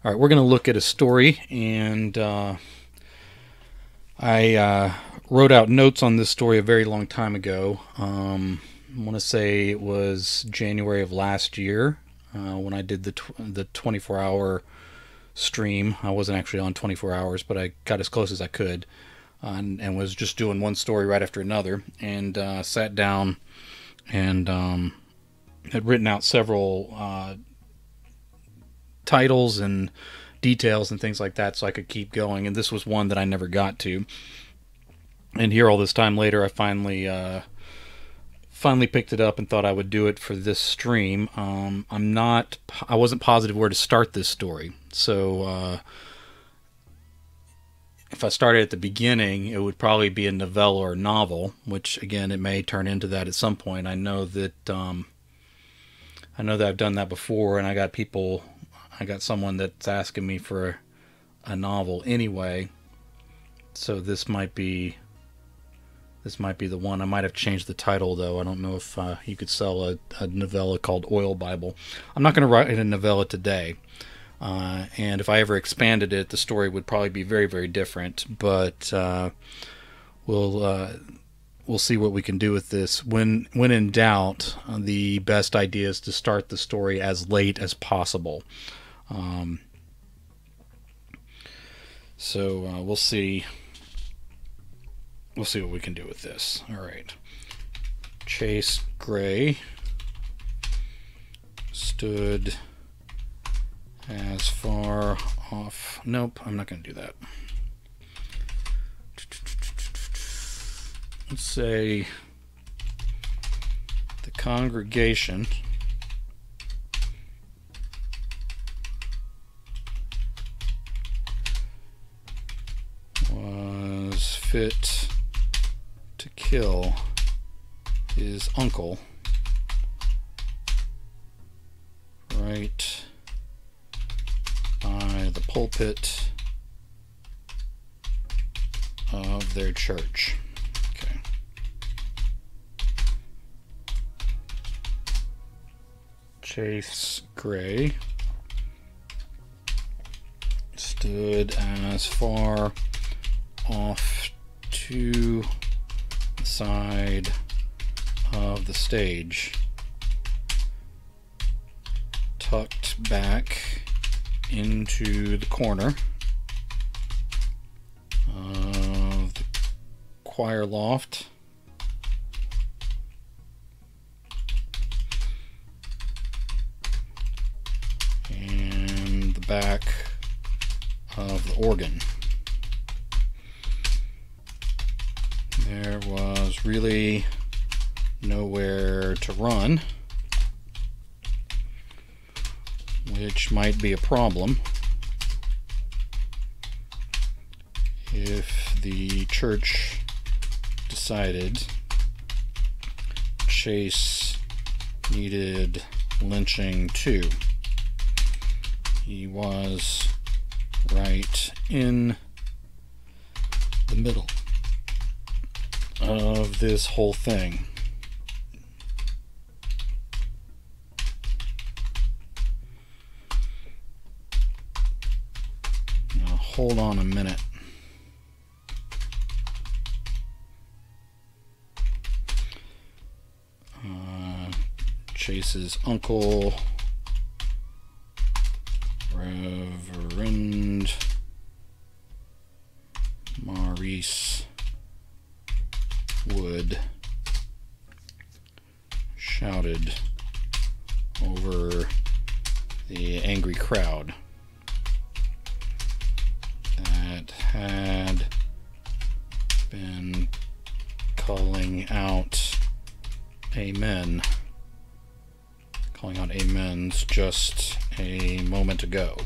All right, we're going to look at a story, and I wrote out notes on this story a very long time ago. I want to say it was January of last year when I did the 24-hour stream. I wasn't actually on 24 hours, but I got as close as I could, and was just doing one story right after another, and sat down and had written out several titles and details and things like that so I could keep going, and this was one that I never got to. And here, all this time later, I finally picked it up and thought I would do it for this stream. I wasn't positive where to start this story, so if I started at the beginning, it would probably be a novella or a novel, which again, it may turn into that at some point. I know that I've done that before, and I got someone that's asking me for a novel anyway, so this might be the one. I might have changed the title, though. I don't know if you could sell a novella called Oil Bible. I'm not going to write a novella today, and if I ever expanded it, the story would probably be very, very different, but we'll see what we can do with this. When in doubt, the best idea is to start the story as late as possible. So we'll see. We'll see what we can do with this. All right. Chase Gray stood as far off. Nope, I'm not going to do that. Let's say the congregation was fit to kill his uncle right by the pulpit of their church. Okay. Chase Gray stood as far off to the side of the stage, tucked back into the corner of the choir loft, and the back of the organ. There was really nowhere to run, which might be a problem if the church decided Chase needed lynching too. He was right in the middle of this whole thing. Now hold on a minute. Chase's uncle, Reverend Maurice Wood, shouted over the angry crowd that had been calling out amen just a moment ago.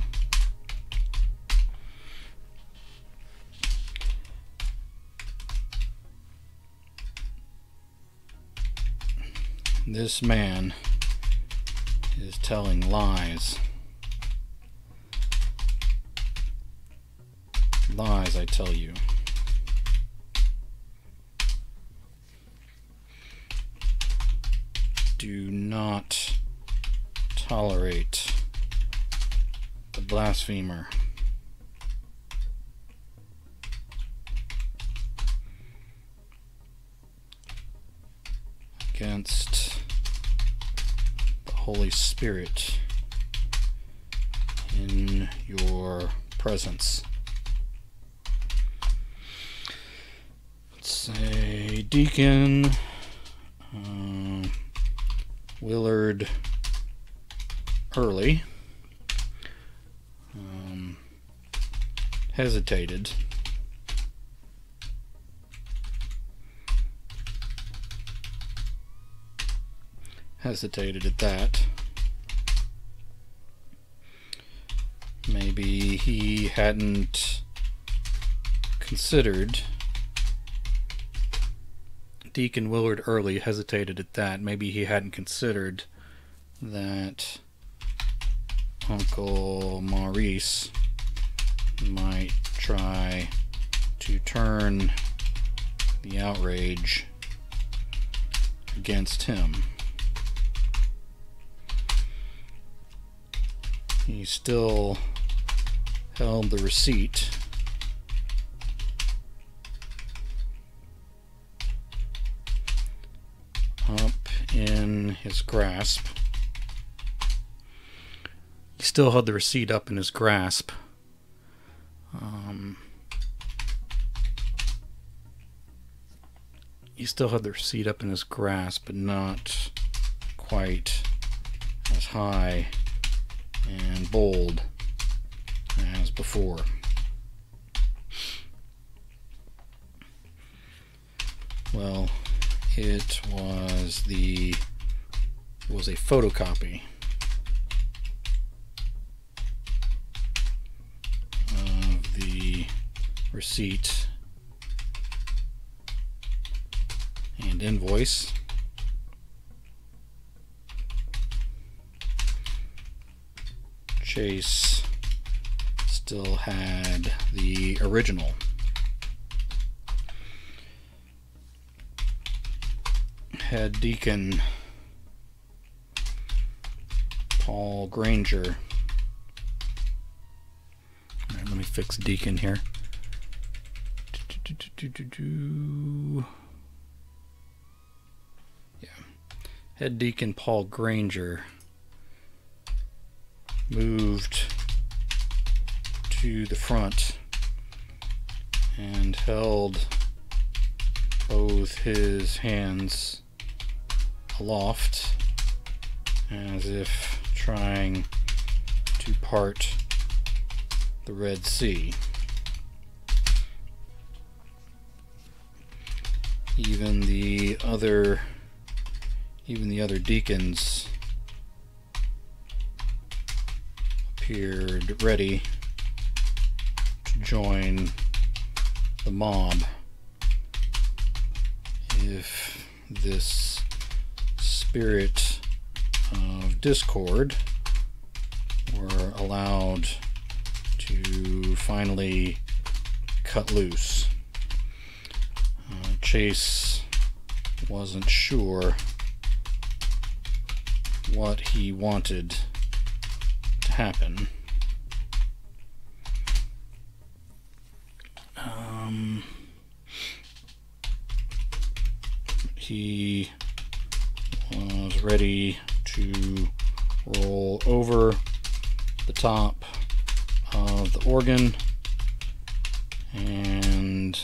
This man is telling lies. Lies, I tell you. Do not tolerate the blasphemer. Against the Holy Spirit in your presence. Let's say Deacon Willard Early hesitated at that. Maybe he hadn't considered. Deacon Willard Early hesitated at that. Maybe he hadn't considered that Uncle Maurice might try to turn the outrage against him. He still held the receipt up in his grasp. He still held the receipt up in his grasp. He still had the receipt up in his grasp, but not quite as high and bold as before. Well, it was a photocopy of the receipt and invoice. Chase still had the original. Head Deacon Paul Granger. All right, let me fix Deacon here. Yeah. Head Deacon Paul Granger moved to the front and held both his hands aloft as if trying to part the Red Sea. Even the other deacons appeared ready to join the mob if this spirit of discord were allowed to finally cut loose. Chase wasn't sure what he wanted to happen. He was ready to roll over the top of the organ and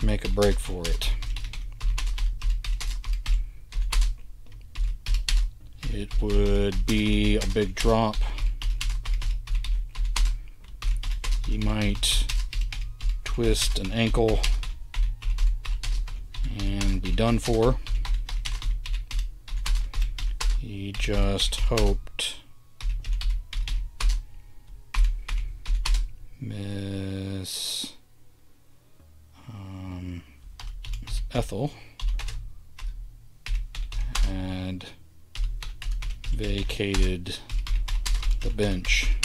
make a break for it. It would be a big drop. He might twist an ankle and be done for. He just hoped Miss Ethel had vacated the bench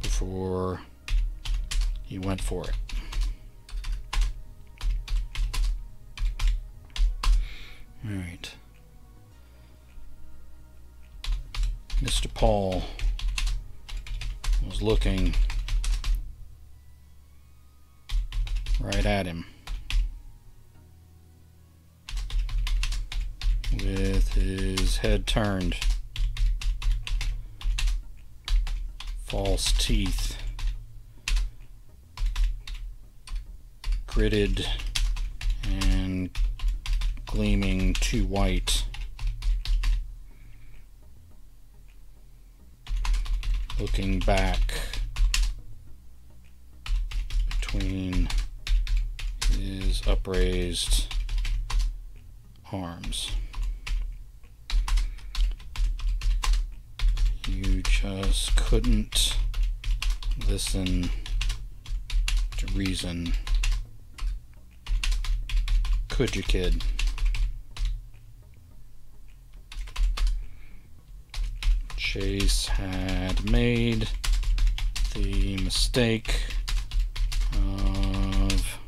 before he went for it. All right. Mr. Paul was looking right at him with his head turned, false teeth, gritted and gleaming too white, looking back between his upraised arms. You just couldn't listen to reason, could you, kid? Chase had made the mistake of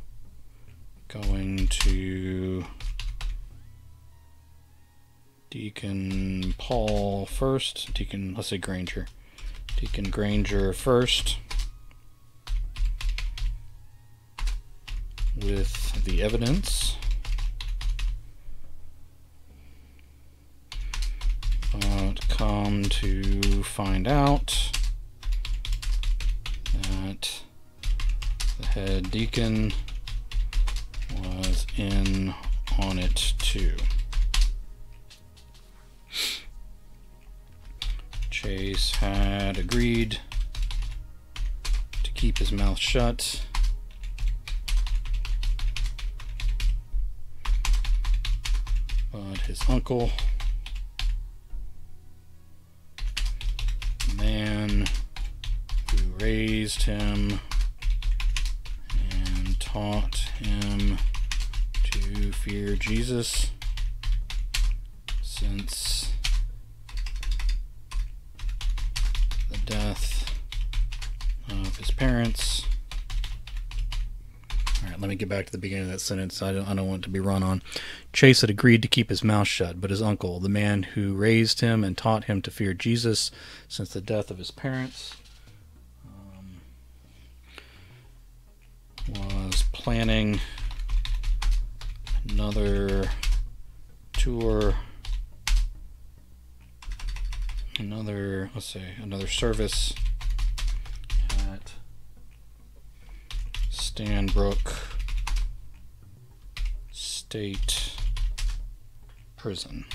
going to Deacon Paul first, let's say Granger. Deacon Granger first with the evidence. But come to find out that the head deacon was in on it too. Chase had agreed to keep his mouth shut, but his uncle, the man who raised him and taught him to fear Jesus since the death of his parents. Alright, let me get back to the beginning of that sentence. I don't want it to be run on. Chase had agreed to keep his mouth shut, but his uncle, the man who raised him and taught him to fear Jesus since the death of his parents, was planning another tour, another service at Stanbrook State Prison.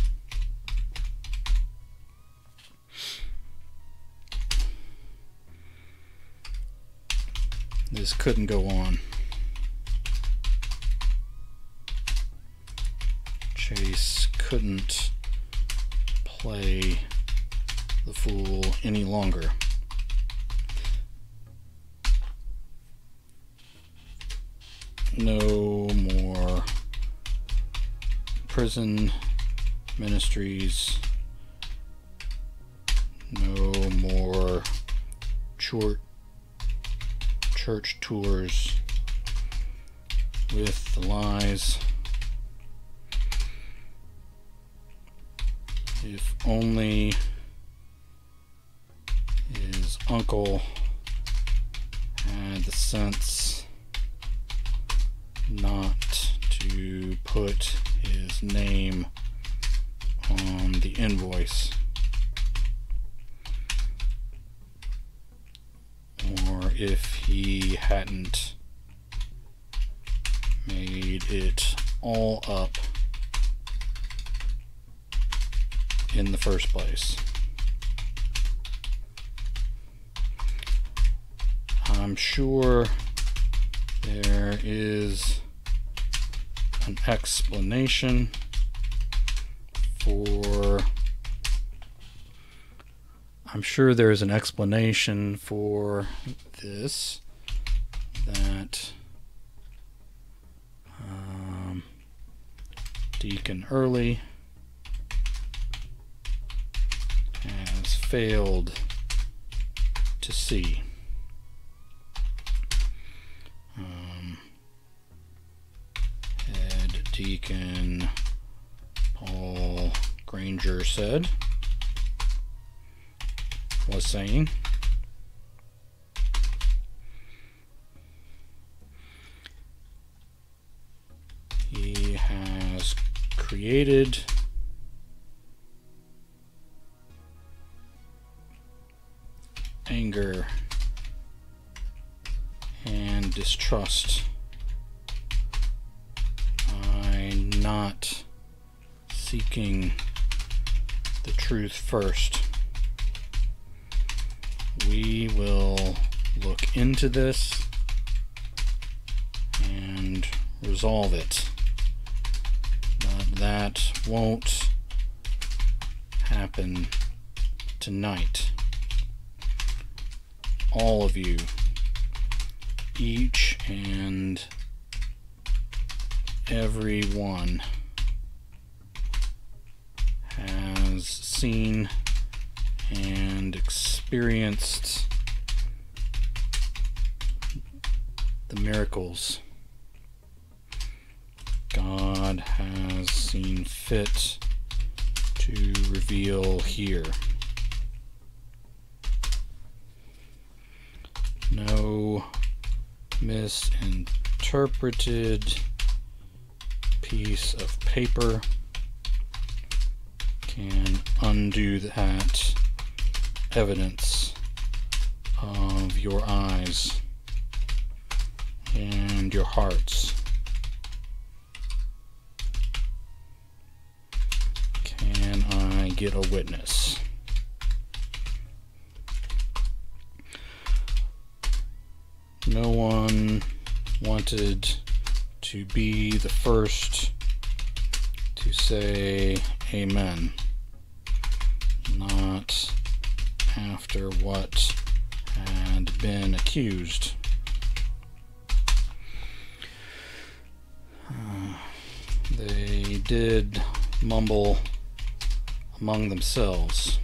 This couldn't go on. Chase couldn't play the fool any longer. No more prison ministries, no more church tours with the lies. If only his uncle had the sense not to put his name on the invoice, or if he hadn't made it all up in the first place. I'm sure there is an explanation for this, that Deacon Early has failed to see. Head Deacon Paul Granger was saying created anger and distrust. I'm not seeking the truth first. We will look into this and resolve it. But that won't happen tonight. All of you, each and every one, has seen and experienced the miracles God has seen fit to reveal here. No misinterpreted piece of paper can undo that evidence of your eyes and your hearts. Can I get a witness? No one wanted to be the first to say amen. Not after what had been accused. They did mumble among themselves.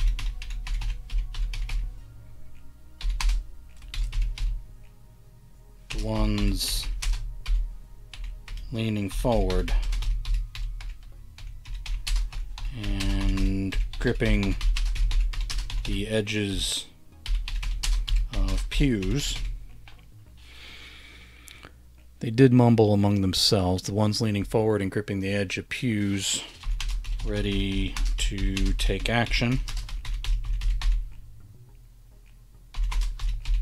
The ones leaning forward and gripping the edges of pews. They did mumble among themselves, the ones leaning forward and gripping the edge of pews, ready to take action.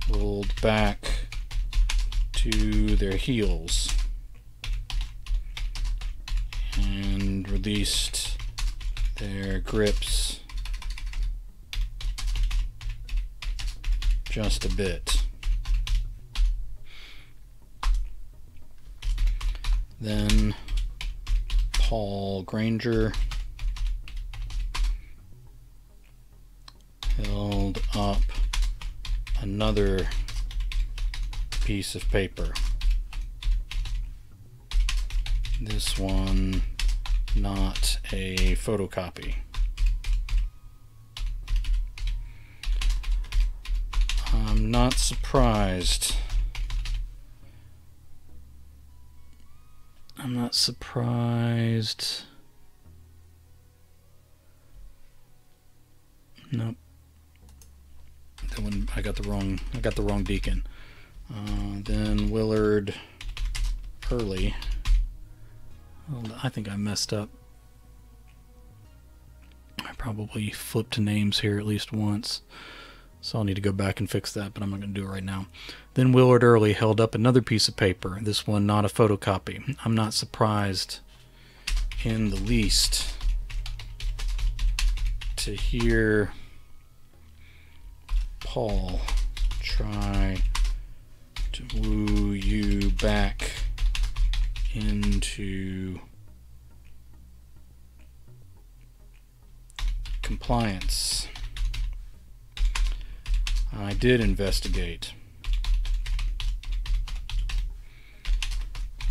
Rolled back to their heels and released their grips just a bit. Then Paul Granger held up another piece of paper. This one not a photocopy. I'm not surprised. I'm not surprised. Nope. That one, I got the wrong deacon. Then Willard Hurley. I think I messed up. I probably flipped names here at least once. So I'll need to go back and fix that, but I'm not going to do it right now. Then Willard Early held up another piece of paper, this one not a photocopy. I'm not surprised in the least to hear Paul try to woo you back into compliance. I did investigate,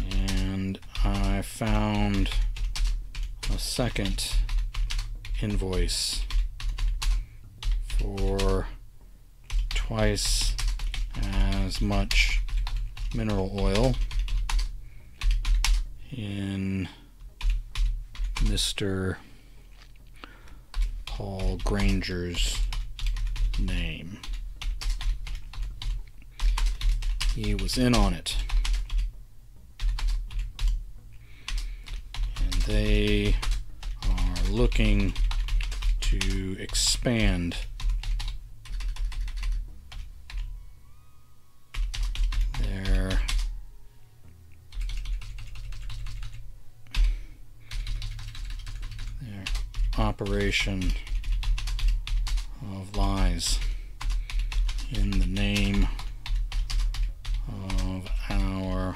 and I found a second invoice for twice as much mineral oil in Mr. Paul Granger's name. He was in on it. And they are looking to expand their operation of lies in the name of our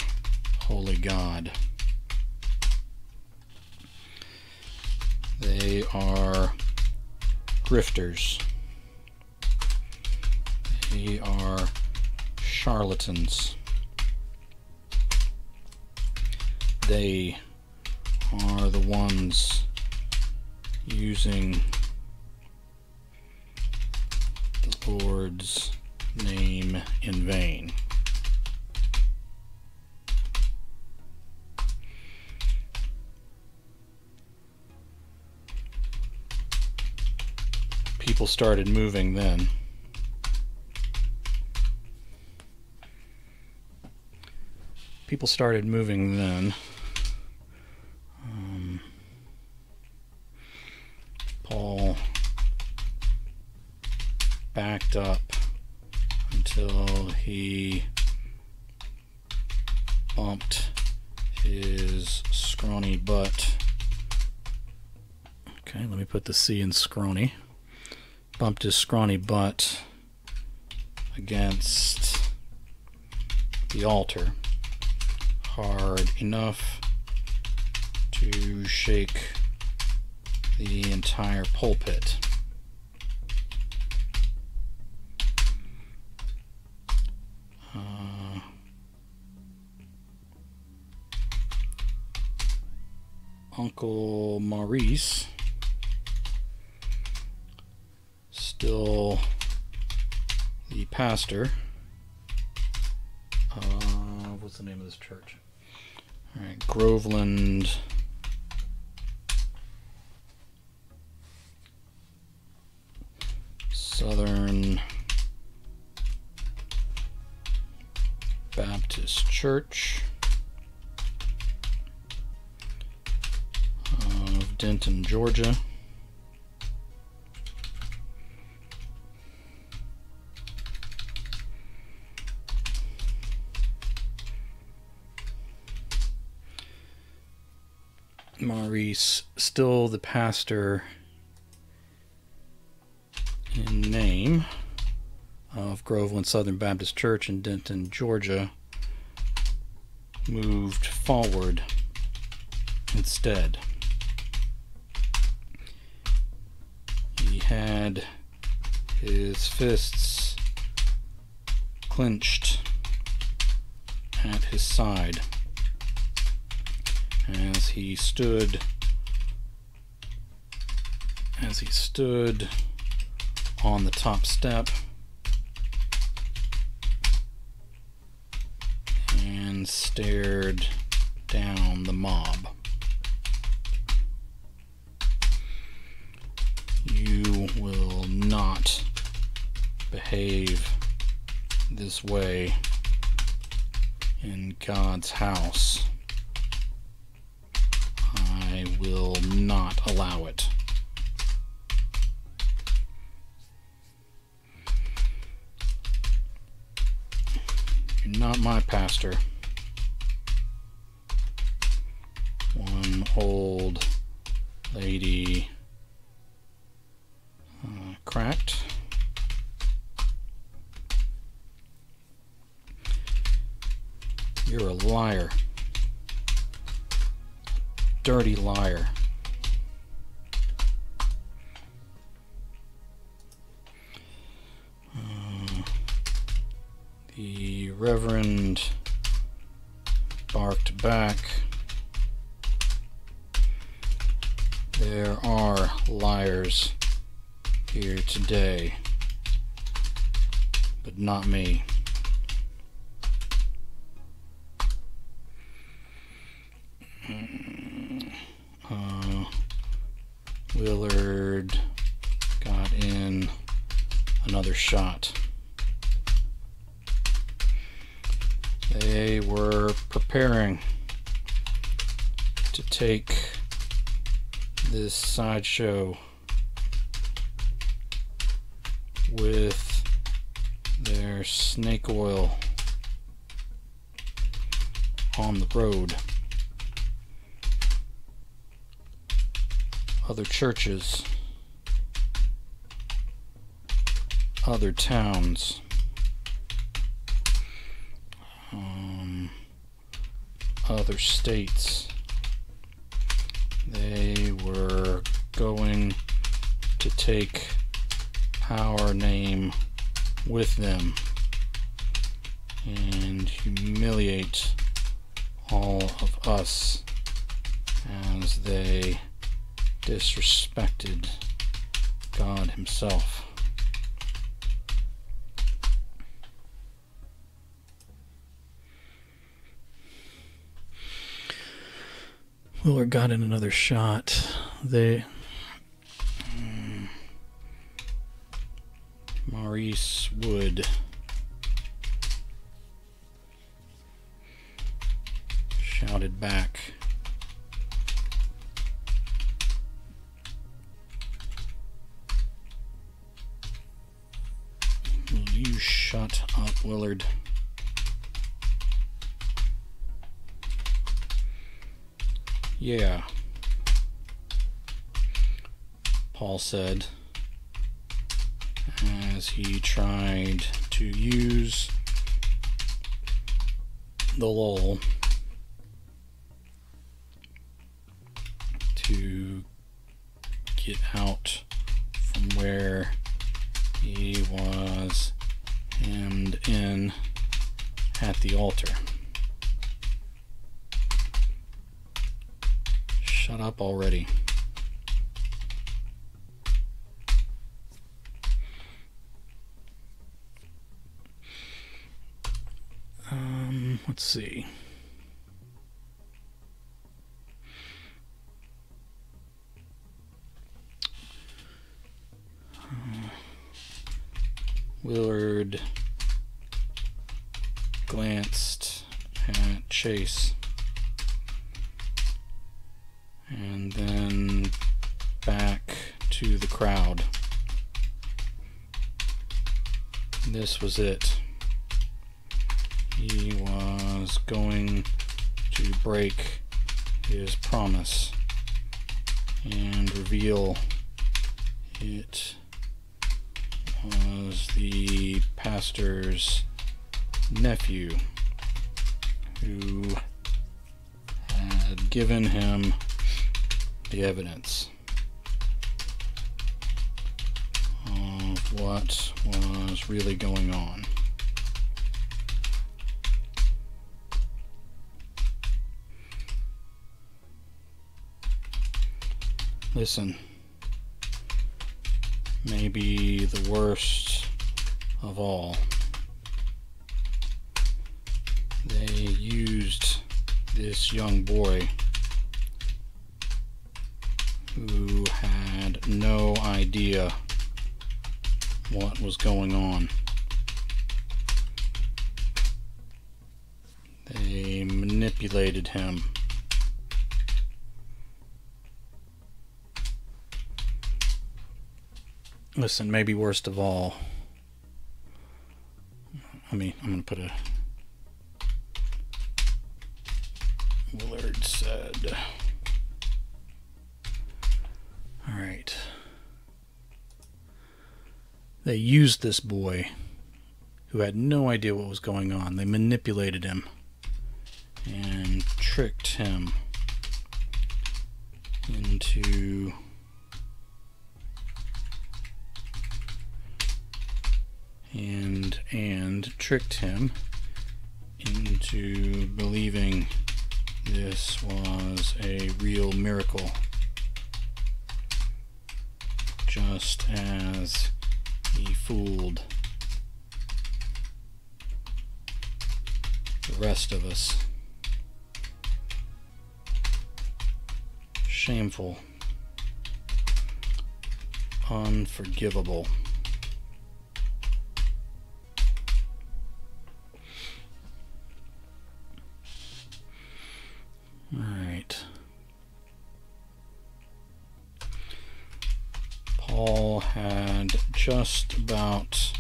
holy God. They are grifters. They are charlatans. They are the ones using the Lord's name in vain. People started moving then. People started moving then. Paul backed up until he bumped his scrawny butt. Okay, let me put the C in scrawny. Bumped his scrawny butt against the altar hard enough to shake the entire pulpit. Uncle Maurice, still the pastor. What's the name of this church? All right, Groveland Southern Baptist Church of Denton, Georgia. Maurice, still the pastor in name of Groveland Southern Baptist Church in Denton, Georgia, moved forward instead. He had his fists clenched at his side as he stood on the top step and stared down the mob. You will not behave this way in God's house. I will not allow it. You're not my pastor. One old lady cracked. You're a liar. Dirty liar. The Reverend barked back. There are liars here today, but not me. Willard got in another shot. They were preparing to take this sideshow with their snake oil on the road. Other churches, other towns, other states. They were going to take our name with them and humiliate all of us as they disrespected God himself. Willard got in another shot. Maurice Wood shouted back, "Will you shut up, Willard?" "Yeah," Paul said, as he tried to use the lull to get out from where he was hemmed in at the altar. "Shut up already." Let's see. Willard glanced at Chase and then back to the crowd. This was it. He was going to break his promise and reveal it was the pastor's nephew who had given him the evidence of what was really going on. Listen, maybe the worst of all, they used this young boy who had no idea what was going on. They manipulated him. Listen, maybe worst of all, I'm going to put a Willard said. Alright. They used this boy who had no idea what was going on. They manipulated him and tricked him into and tricked him into believing this was a real miracle, just as he fooled the rest of us. Shameful, unforgivable. Alright. Paul had just about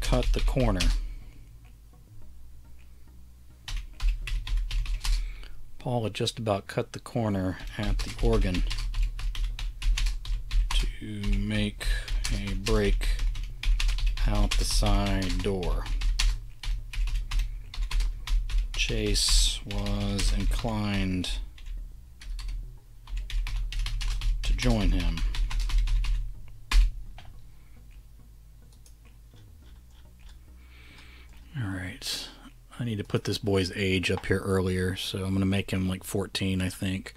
cut the corner. Paul had just about cut the corner at the organ to make a break out the side door. Chase was inclined to join him. Alright, I need to put this boy's age up here earlier, so I'm going to make him like 14, I think.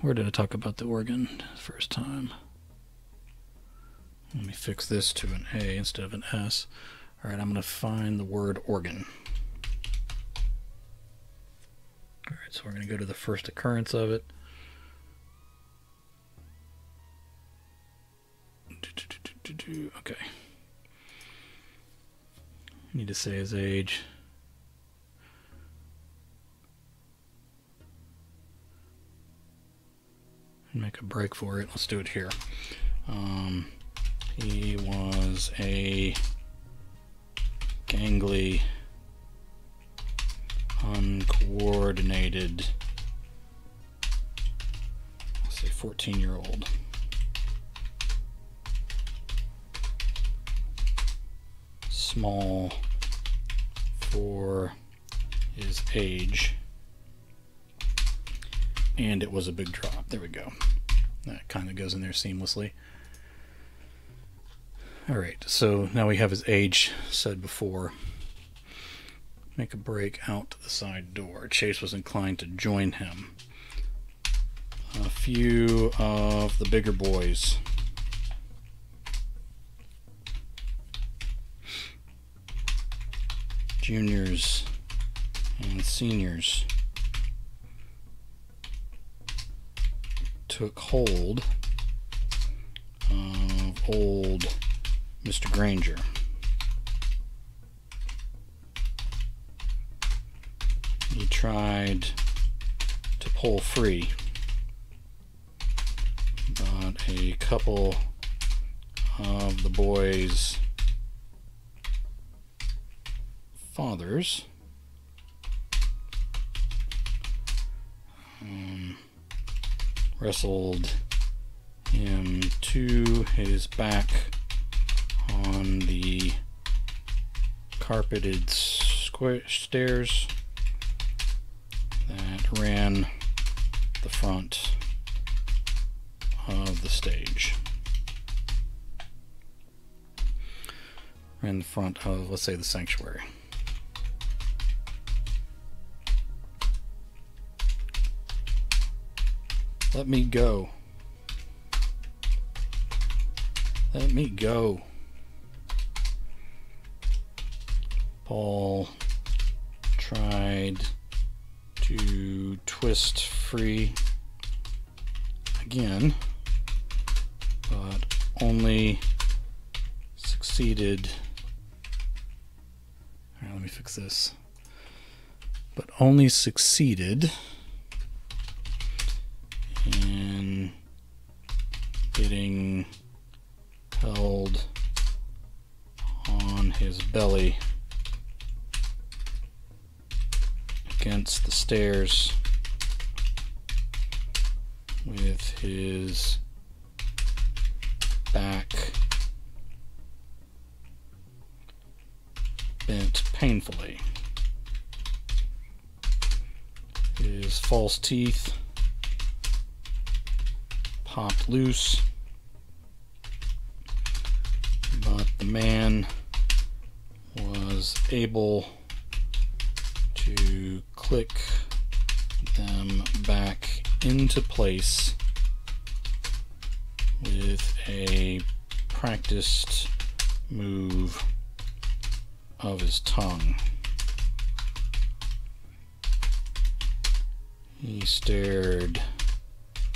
Where did I talk about the organ first time? Let me fix this to an A instead of an S. Alright, I'm going to find the word organ. Alright, so we're going to go to the first occurrence of it. Okay. Need to say his age. Make a break for it. Let's do it here. He was a gangly, uncoordinated, let's say 14-year-old. Small for his age. And it was a big drop. There we go. That kind of goes in there seamlessly. Alright, so now we have his age said before. Make a break out to the side door. Chase was inclined to join him. A few of the bigger boys. Juniors and seniors took hold of old Mr. Granger. He tried to pull free, but a couple of the boys' fathers wrestled him to his back on the carpeted stairs that ran the front of the stage. Ran the front of, let's say, the sanctuary. Let me go. Let me go. Paul tried to twist free again, but only succeeded. All right, let me fix this. But only succeeded in getting held on his belly against the stairs with his back bent painfully. His false teeth popped loose, but the man was able to click them back into place with a practiced move of his tongue. He stared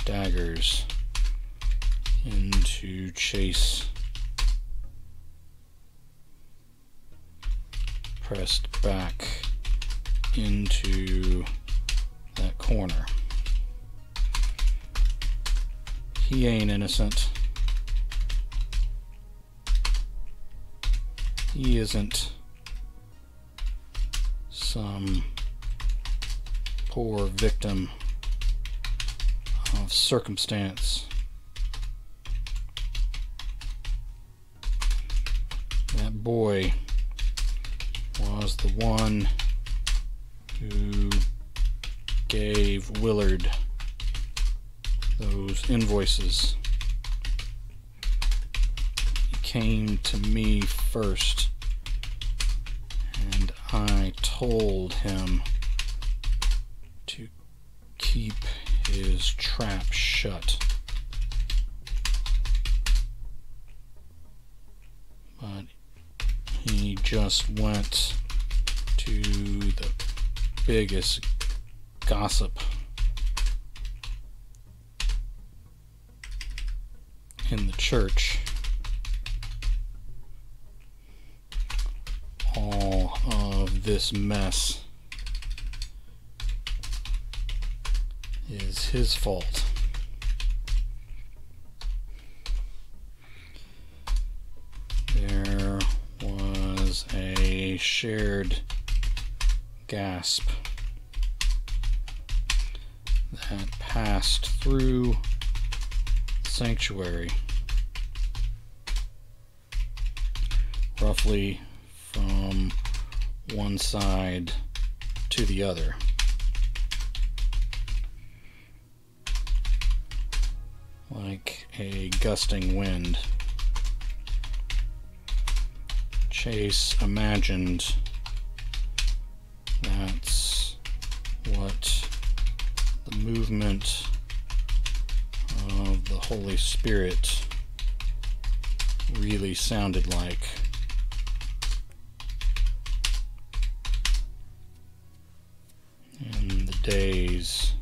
daggers into Chase. Pressed back into that corner. He ain't innocent. He isn't some poor victim of circumstance. That boy was the one who gave Willard those invoices. He came to me first, and I told him to keep his trap shut. But he just went to the biggest gossip in the church. All of this mess is his fault. There was a shared gasp that passed through the sanctuary, roughly from one side to the other. Like a gusting wind. Chase imagined that's what the movement of the Holy Spirit really sounded like. In the days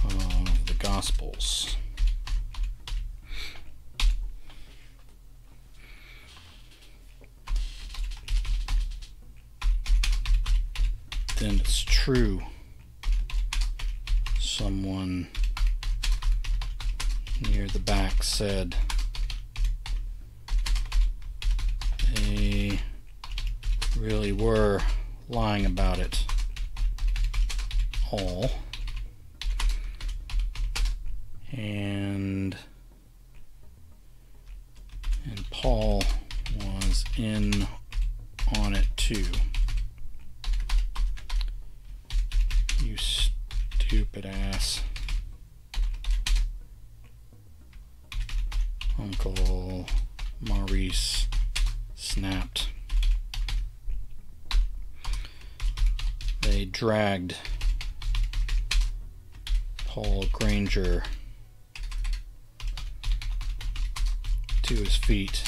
of the Gospels. Then it's true, someone near the back said. They really were lying about it all. And Paul was in on it too. You stupid ass. Uncle Maurice snapped. They dragged Paul Granger to his feet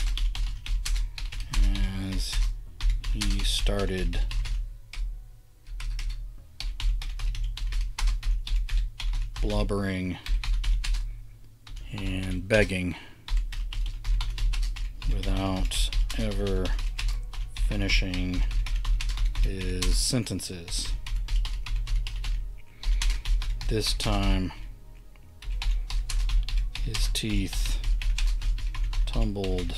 as he started blubbering and begging without ever finishing his sentences. This time, his teeth tumbled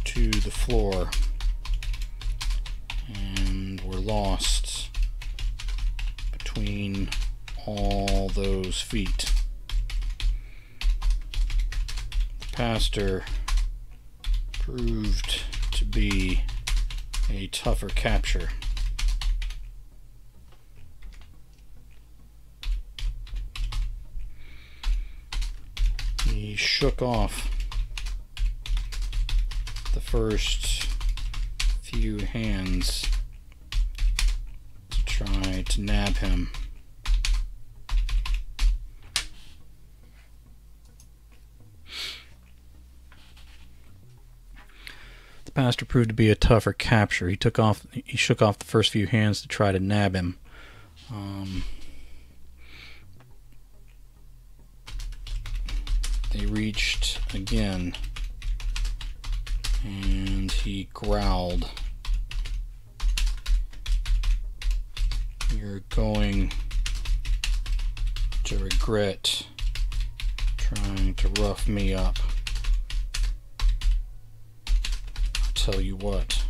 to the floor and were lost between all those feet. The pastor proved to be a tougher capture. He shook off the first few hands to try to nab him. The pastor proved to be a tougher capture. He shook off the first few hands to try to nab him. they reached again, and he growled, "You're going to regret trying to rough me up. I'll tell you what."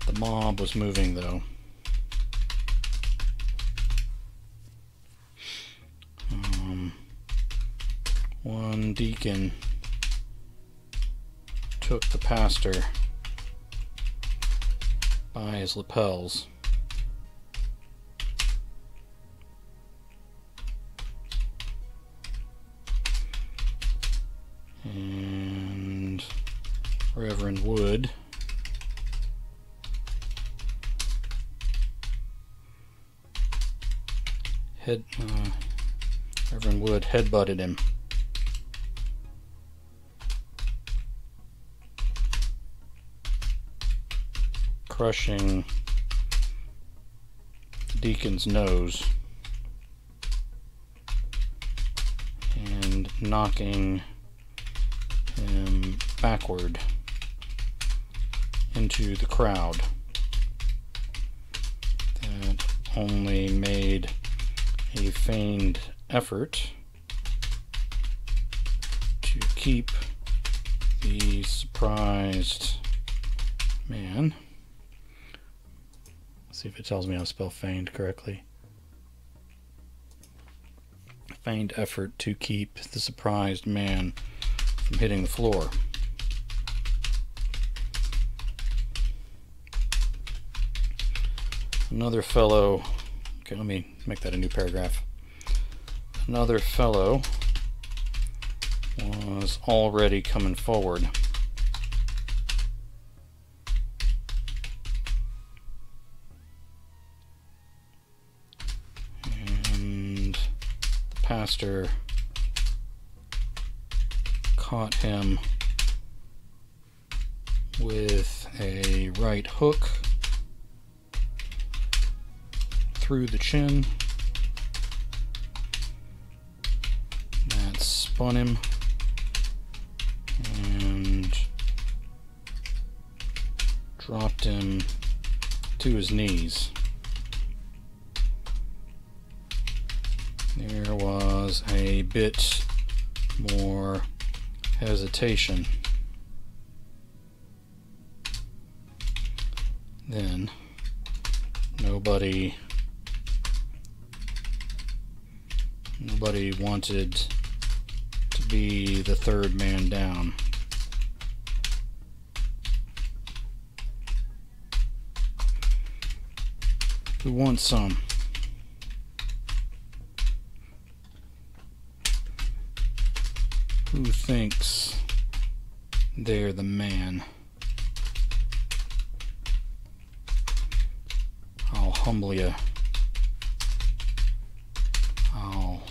The mob was moving, though. One deacon took the pastor by his lapels. And Reverend Wood headbutted him. Crushing the deacon's nose and knocking him backward into the crowd that only made a feigned effort to keep the surprised man. Let's see if it tells me how to spell feigned correctly. Feigned effort to keep the surprised man from hitting the floor. Another fellow, okay, let me make that a new paragraph. Another fellow was already coming forward. And the pastor caught him with a right hook through the chin. That spun him and dropped him to his knees. There was a bit more hesitation. Then nobody wanted to be the third man down. Who wants some? Who thinks they're the man? I'll humble you. I'll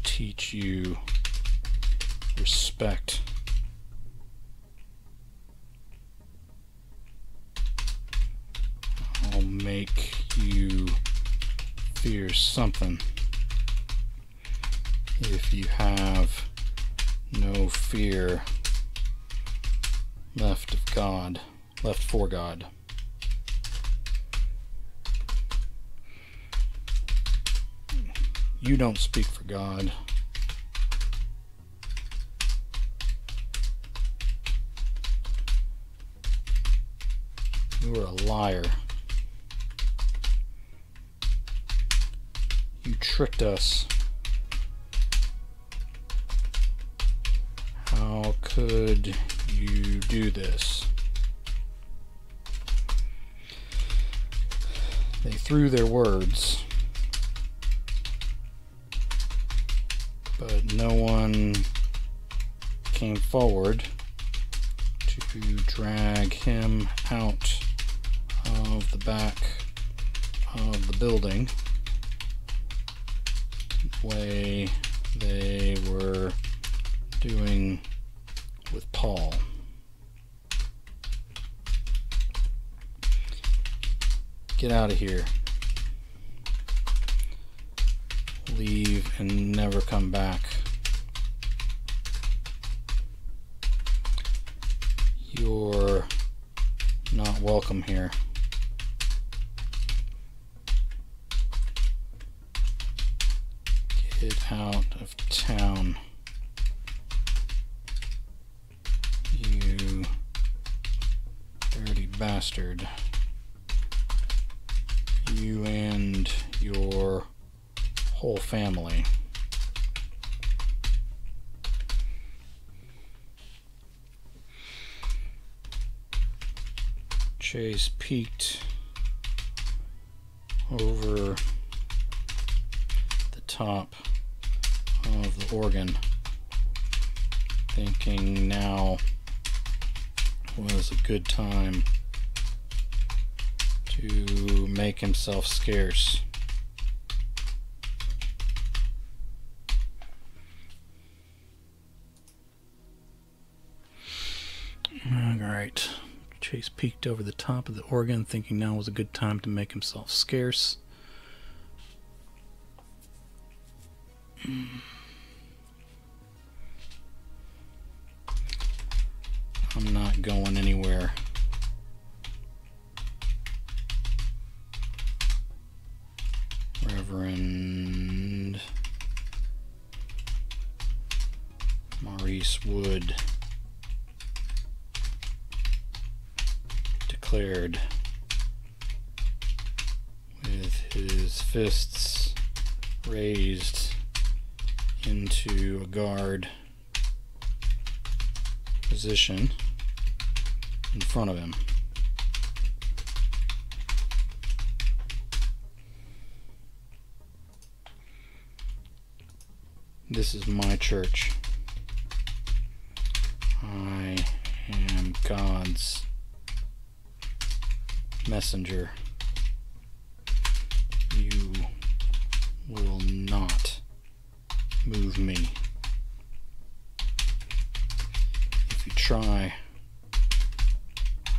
teach you respect. I'll make you fear something if you have no fear left of God, left for God. You don't speak for God. You are a liar. You tricked us. How could you do this? They threw their words, but no one came forward to drag him out of the back of the building the way they were doing with Paul. Get out of here. Leave and never come back. You're not welcome here. Get out of town. You dirty bastard. You and your whole family. Chase peeked over the top of the organ, thinking now was a good time to make himself scarce. Alright. Chase peeked over the top of the organ, thinking now was a good time to make himself scarce. I'm not going anywhere. Reverend Maurice Wood declared, with his fists raised into a guard position in front of him. This is my church. I am God's messenger. You will not move me. If you try,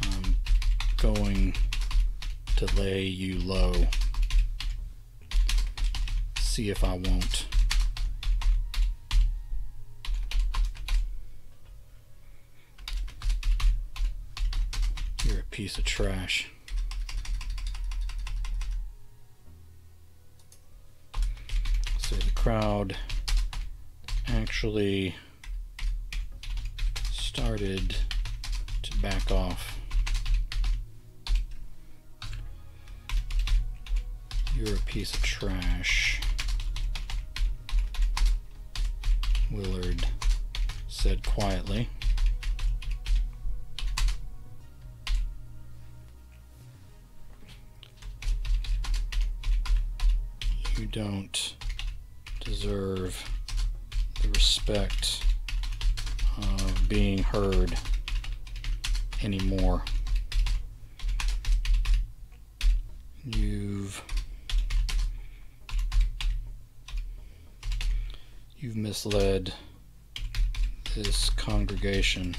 I'm going to lay you low. See if I won't. You're a piece of trash. So the crowd actually started to back off. You're a piece of trash, Willard said quietly. You don't deserve the respect of being heard anymore. You've misled this congregation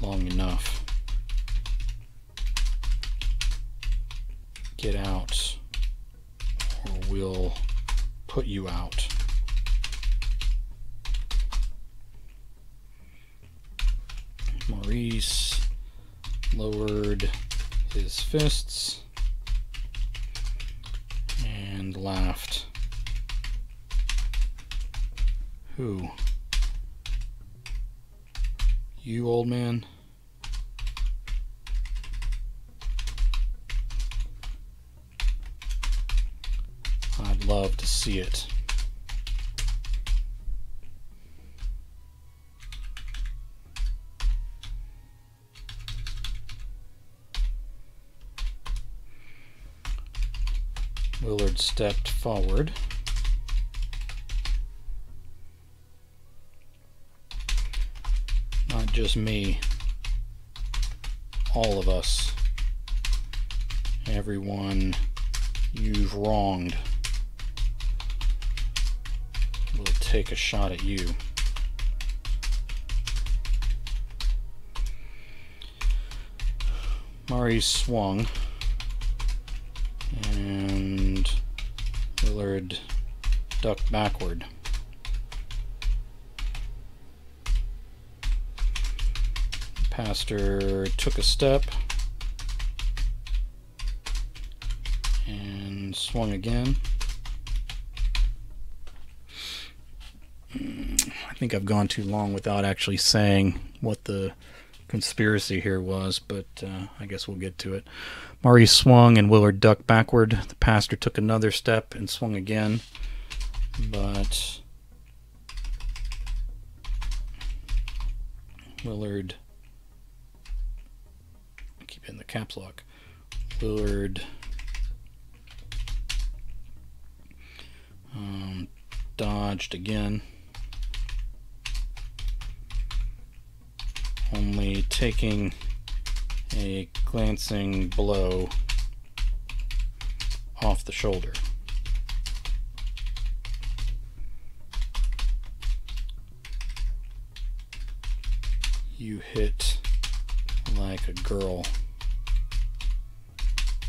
long enough. Get out, or we'll put you out. Maurice lowered his fists and laughed. Who? You, old man? I'd love to see it. Willard stepped forward. Not just me. All of us. Everyone you've wronged will take a shot at you. Maurice swung, and Willard ducked backward. Pastor took a step and swung again. I think I've gone too long without actually saying what the conspiracy here was, but I guess we'll get to it. Maurice swung and Willard ducked backward. The pastor took another step and swung again, but Willard, I keep hitting the caps lock, Willard dodged again, only taking a glancing blow off the shoulder. You hit like a girl,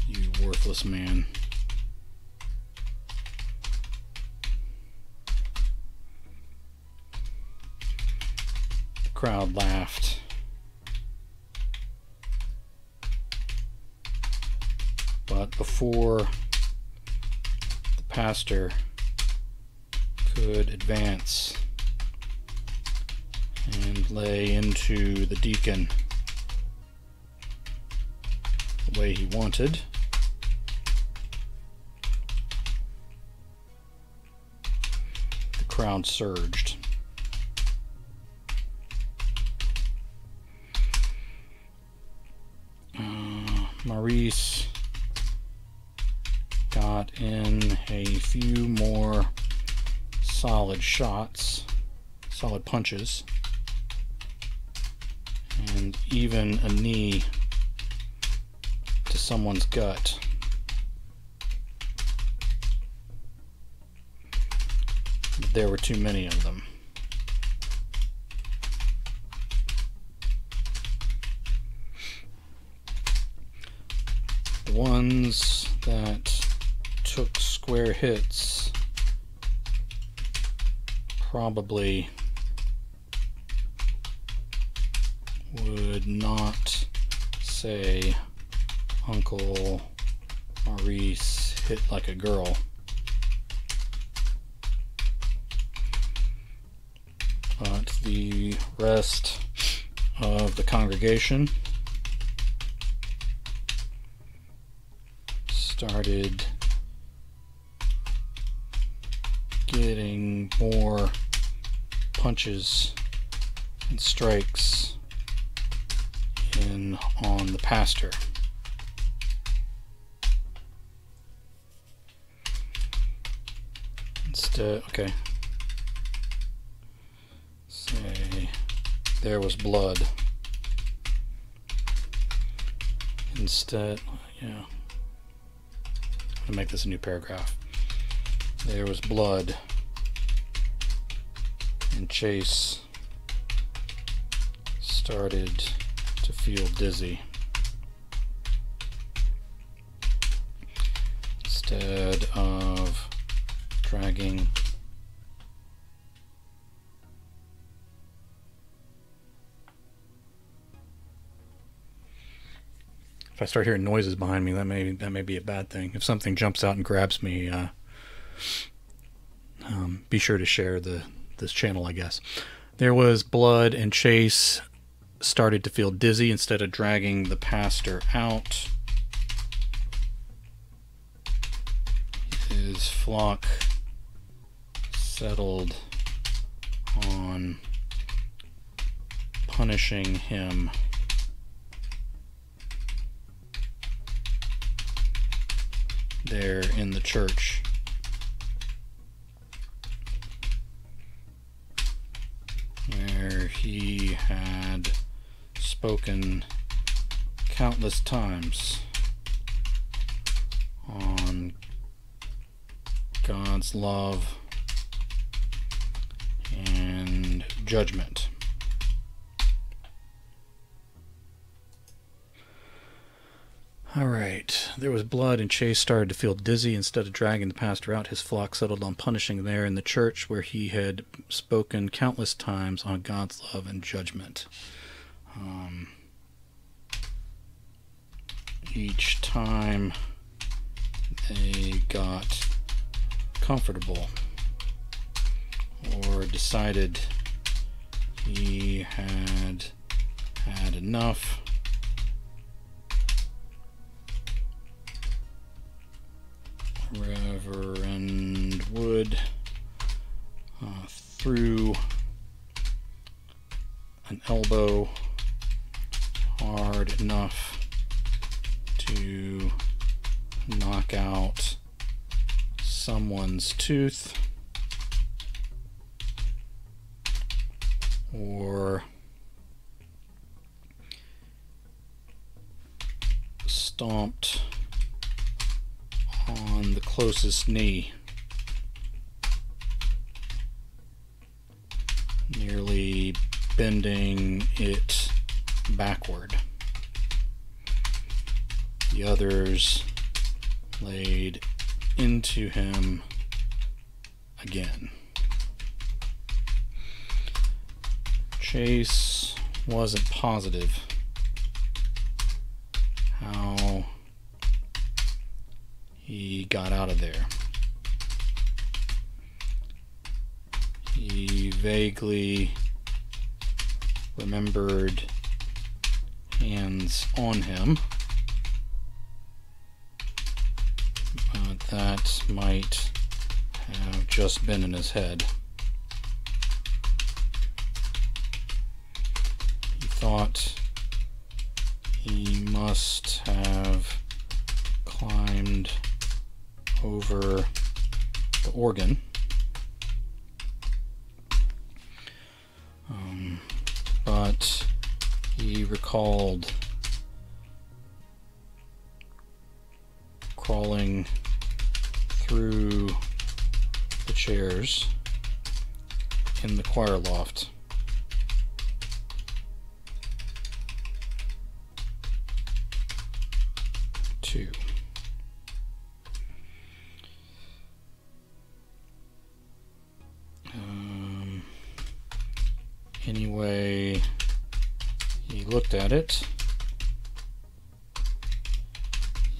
you worthless man. The crowd laughed. But before the pastor could advance and lay into the deacon the way he wanted, the crowd surged. Maurice got in a few more solid shots, solid punches, and even a knee to someone's gut. But there were too many of them. The ones that took square hits probably would not say Uncle Maurice hit like a girl. But the rest of the congregation started getting more punches and strikes in on the pastor. Instead, okay, say there was blood. Instead, yeah, I'm gonna make this a new paragraph. There was blood, and Chase started to feel dizzy. Instead of dragging if I start hearing noises behind me, that may be a bad thing. If something jumps out and grabs me, be sure to share this channel, I guess. There was blood, and Chase started to feel dizzy. Instead of dragging the pastor out, his flock settled on punishing him there in the church. Where he had spoken countless times on God's love and judgment. Alright, there was blood, and Chase started to feel dizzy. Instead of dragging the pastor out, his flock settled on punishing there in the church where he had spoken countless times on God's love and judgment. Each time they got comfortable or decided he had had enough, Reverend Wood threw an elbow hard enough to knock out someone's tooth, or stomped on the closest knee, nearly bending it backward. The others laid into him again. Chase wasn't positive how he got out of there. He vaguely remembered hands on him, but that might have just been in his head. He thought he must have climbed over the organ, but he recalled crawling through the chairs in the choir loft. Two. Anyway, he looked at it.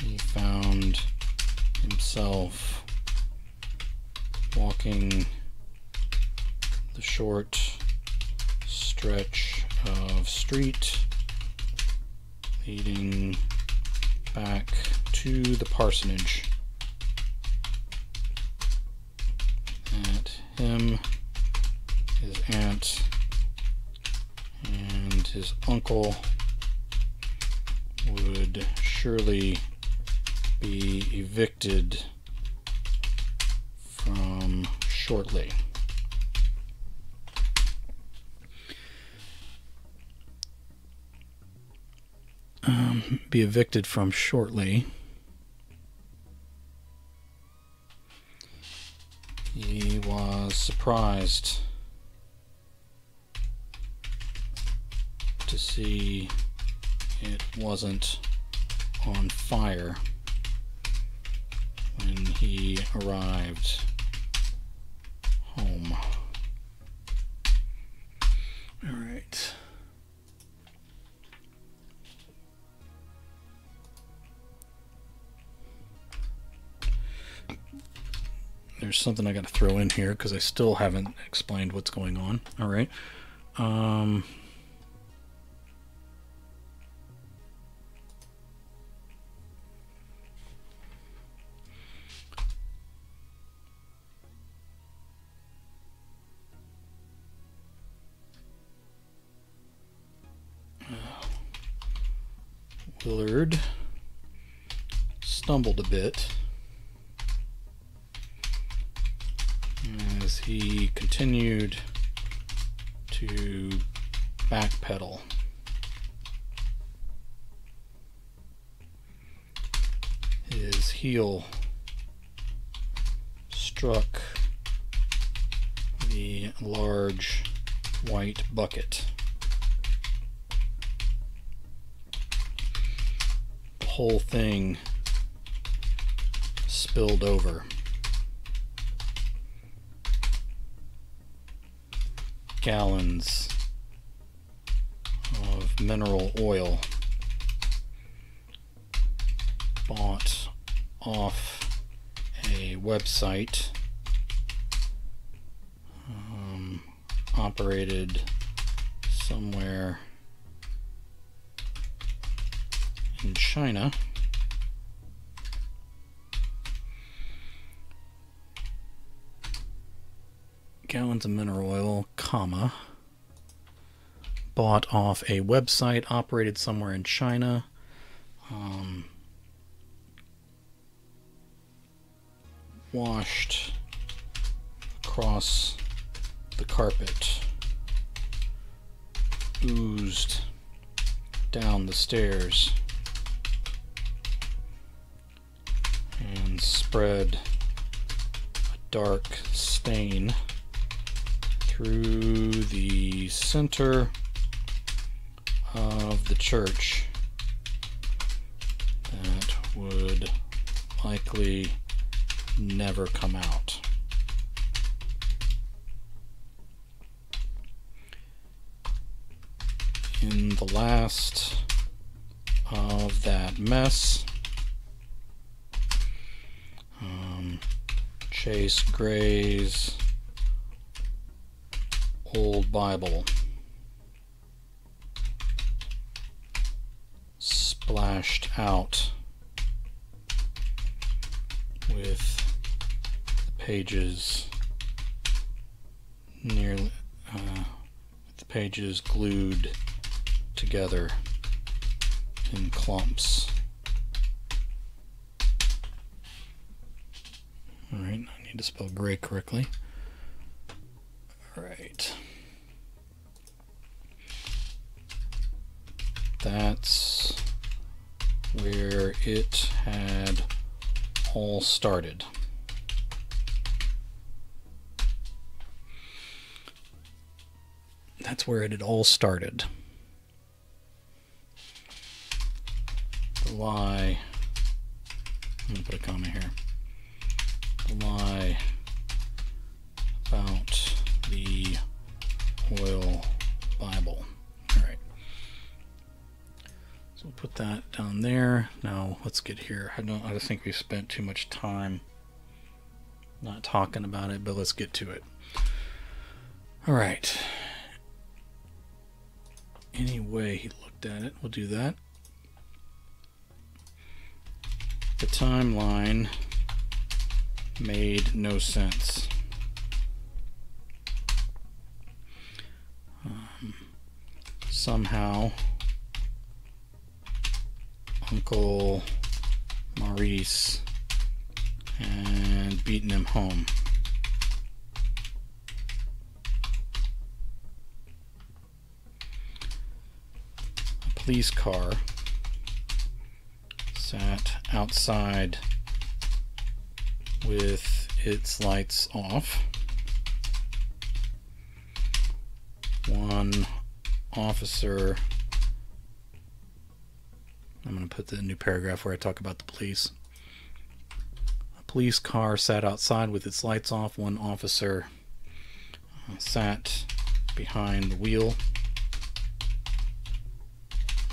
He found himself walking the short stretch of street leading back to the parsonage. At him, his aunt, and his uncle would surely be evicted from shortly. Be evicted from shortly. He was surprised to see it wasn't on fire when he arrived home. All right. There's something I got to throw in here because I still haven't explained what's going on. All right. Willard stumbled a bit as he continued to backpedal. His heel struck the large white bucket. The whole thing spilled over. Gallons of mineral oil bought off a website, operated somewhere in China. Gallons of mineral oil, comma, bought off a website operated somewhere in China. Washed across the carpet, oozed down the stairs, and spread a dark stain through the center of the church that would likely never come out. In the last of that mess, Chase Gray's old Bible splashed out with the pages nearly the pages glued together in clumps. Alright, I need to spell gray correctly. Alright. That's where it had all started. That's where it had all started. The lie. I'm going to put a comma here. The lie about the oil Bible. Alright. So we'll put that down there. Now let's get here. I just think we spent too much time not talking about it, but let's get to it. Alright. Any way he looked at it, we'll do that. The timeline made no sense. Somehow Uncle Maurice had beaten him home. A police car sat outside with its lights off. One officer, I'm going to put the new paragraph where I talk about the police. A police car sat outside with its lights off. One officer sat behind the wheel.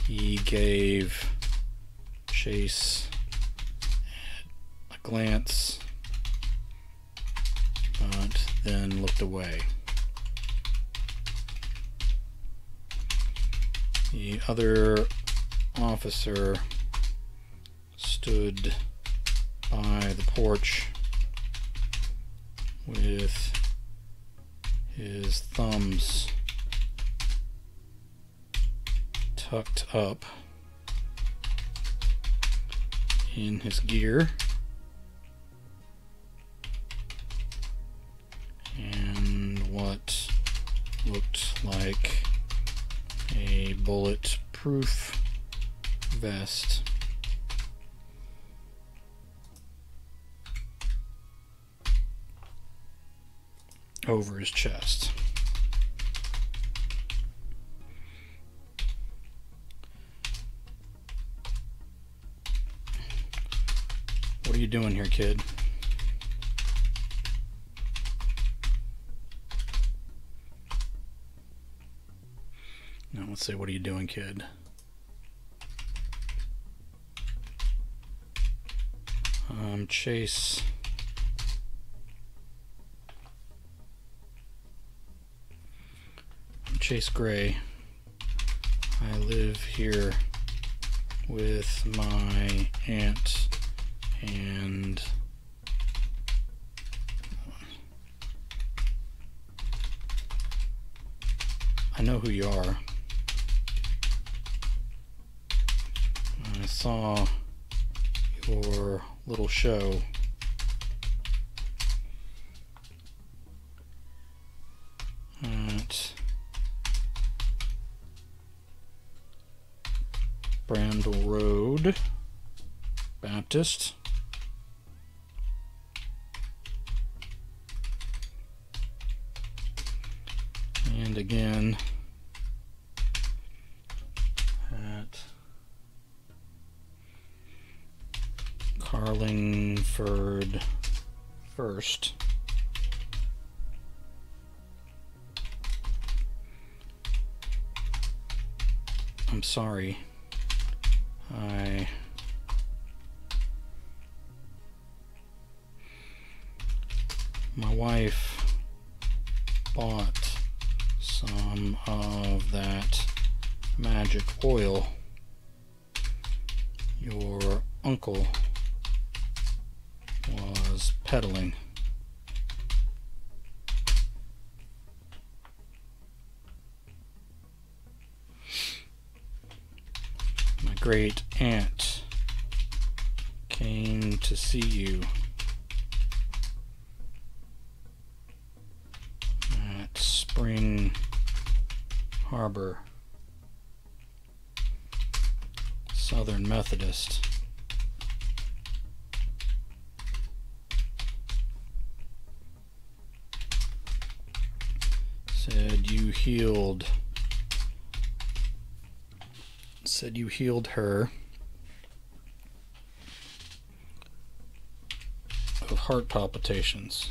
He gave Chase a glance, but then looked away. The other officer stood by the porch with his thumbs tucked up in his gear and what looked like a bulletproof vest over his chest. you doing here, kid? Now let's say, what are you doing, kid? Chase. I'm Chase Gray. I live here with my aunt and I know who you are. I saw your little show. At Brandle Road Baptist. And again at Carlingford First. I'm sorry. My wife bought some of that magic oil your uncle was peddling. My great aunt came to see you at Spring Harbor Southern Methodist. Said you healed her of heart palpitations.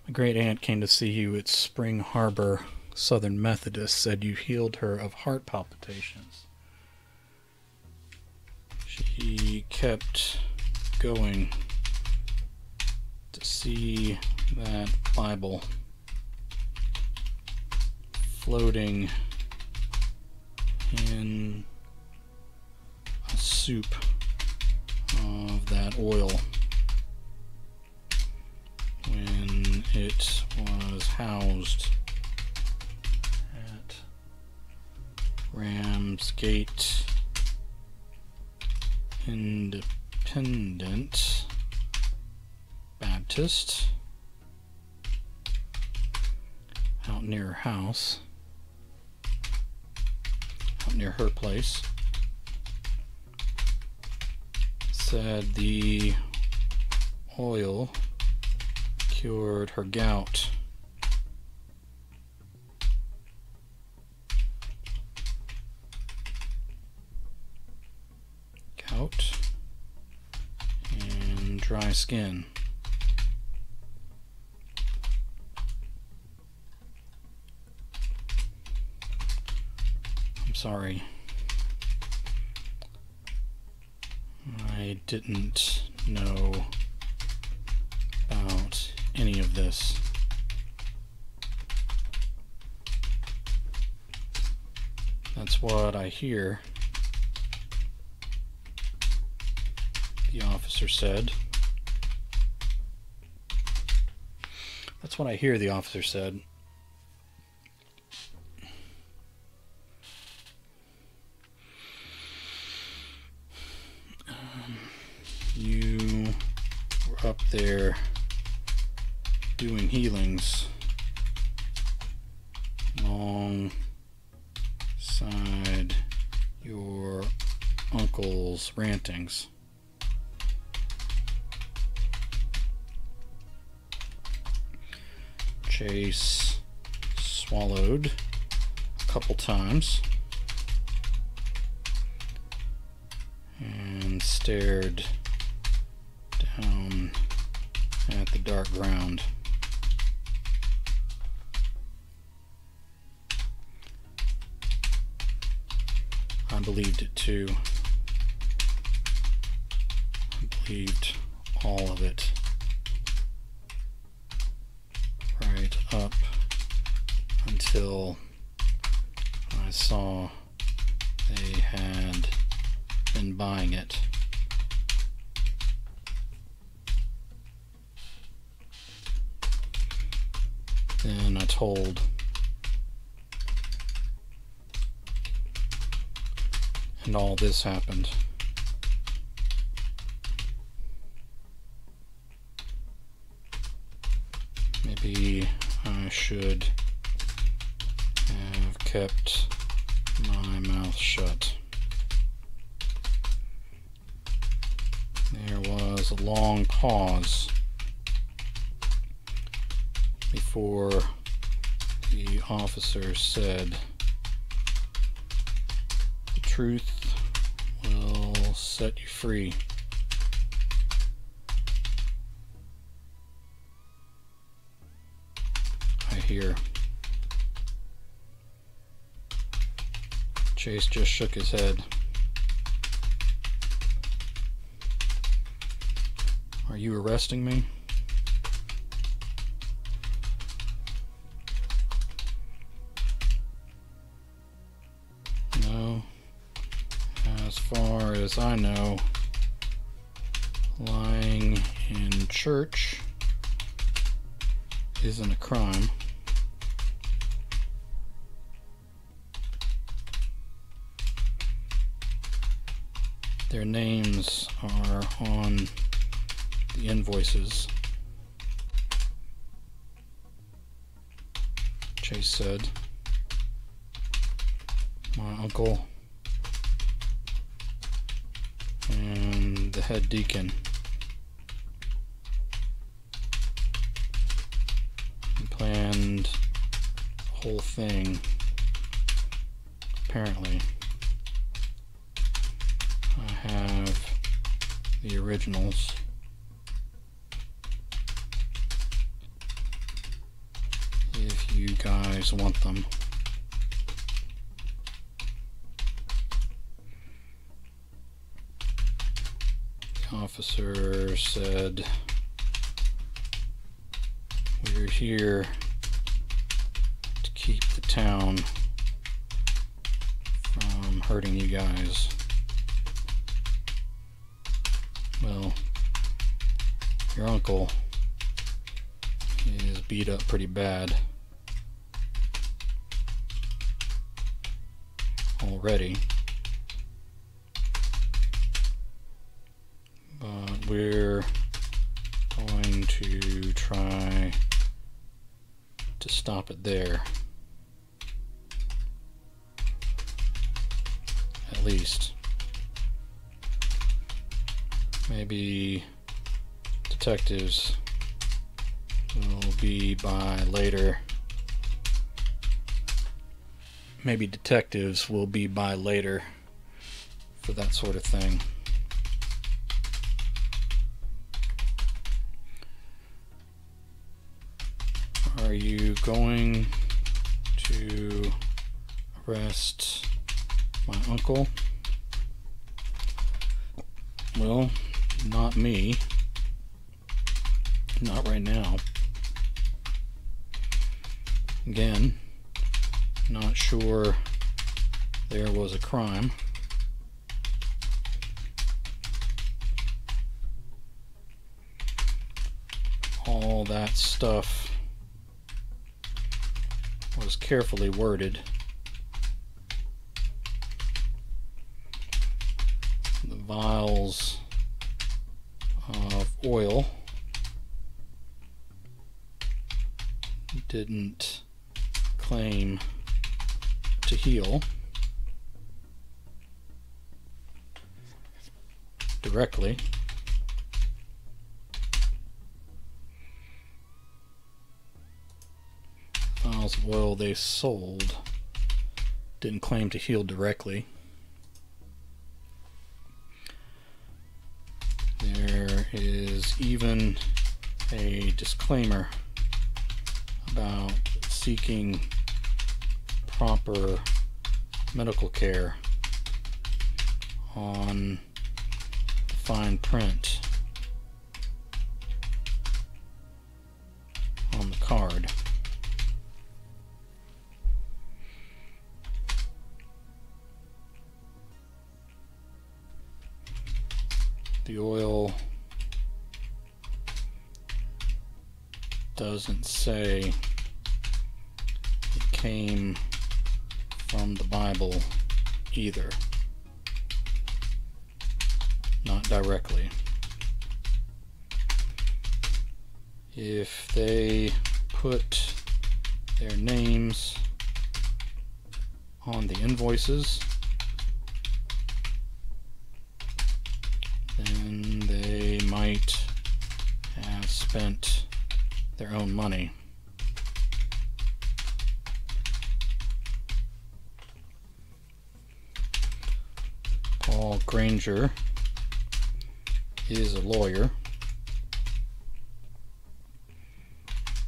My great aunt came to see you at Spring Harbor Southern Methodist. Said you healed her of heart palpitations. She kept going to see that Bible floating in a soup of that oil when it was housed at Ramsgate Independent Baptist out near her house, out near her place. Said the oil cured her gout. And dry skin. I'm sorry. I didn't know about any of this. That's what I hear. The officer said. That's what I hear, the officer said. You were up there doing healings alongside your uncle's rantings. Chase swallowed a couple times and stared down at the dark ground. I believed it too. I believed all of it. Right up until I saw they had been buying it. Then I told. And all this happened. Maybe I should have kept my mouth shut. There was a long pause before the officer said, "The truth will set you free." I hear. Chase just shook his head. "Are you arresting me?" "No. As far as I know, lying in church isn't a crime." Their names are on the invoices, Chase said. My uncle and the head deacon. He planned the whole thing, apparently. I have the originals. If you guys want them. The officer said, "We're here to keep the town from hurting you guys." Well, your uncle is beat up pretty bad already, but we're going to try to stop it there, at least. Maybe detectives will be by later. Maybe detectives will be by later for that sort of thing. Are you going to arrest my uncle? Well, not me. Not right now. Again, not sure there was a crime. All that stuff was carefully worded. The vials of oil didn't claim to heal directly. oil they sold didn't claim to heal directly. There is even a disclaimer about seeking proper medical care on the fine print on the card. The oil doesn't say it came from the Bible either. Not directly. If they put their names on the invoices, then they might have spent their own money. Paul Granger is a lawyer,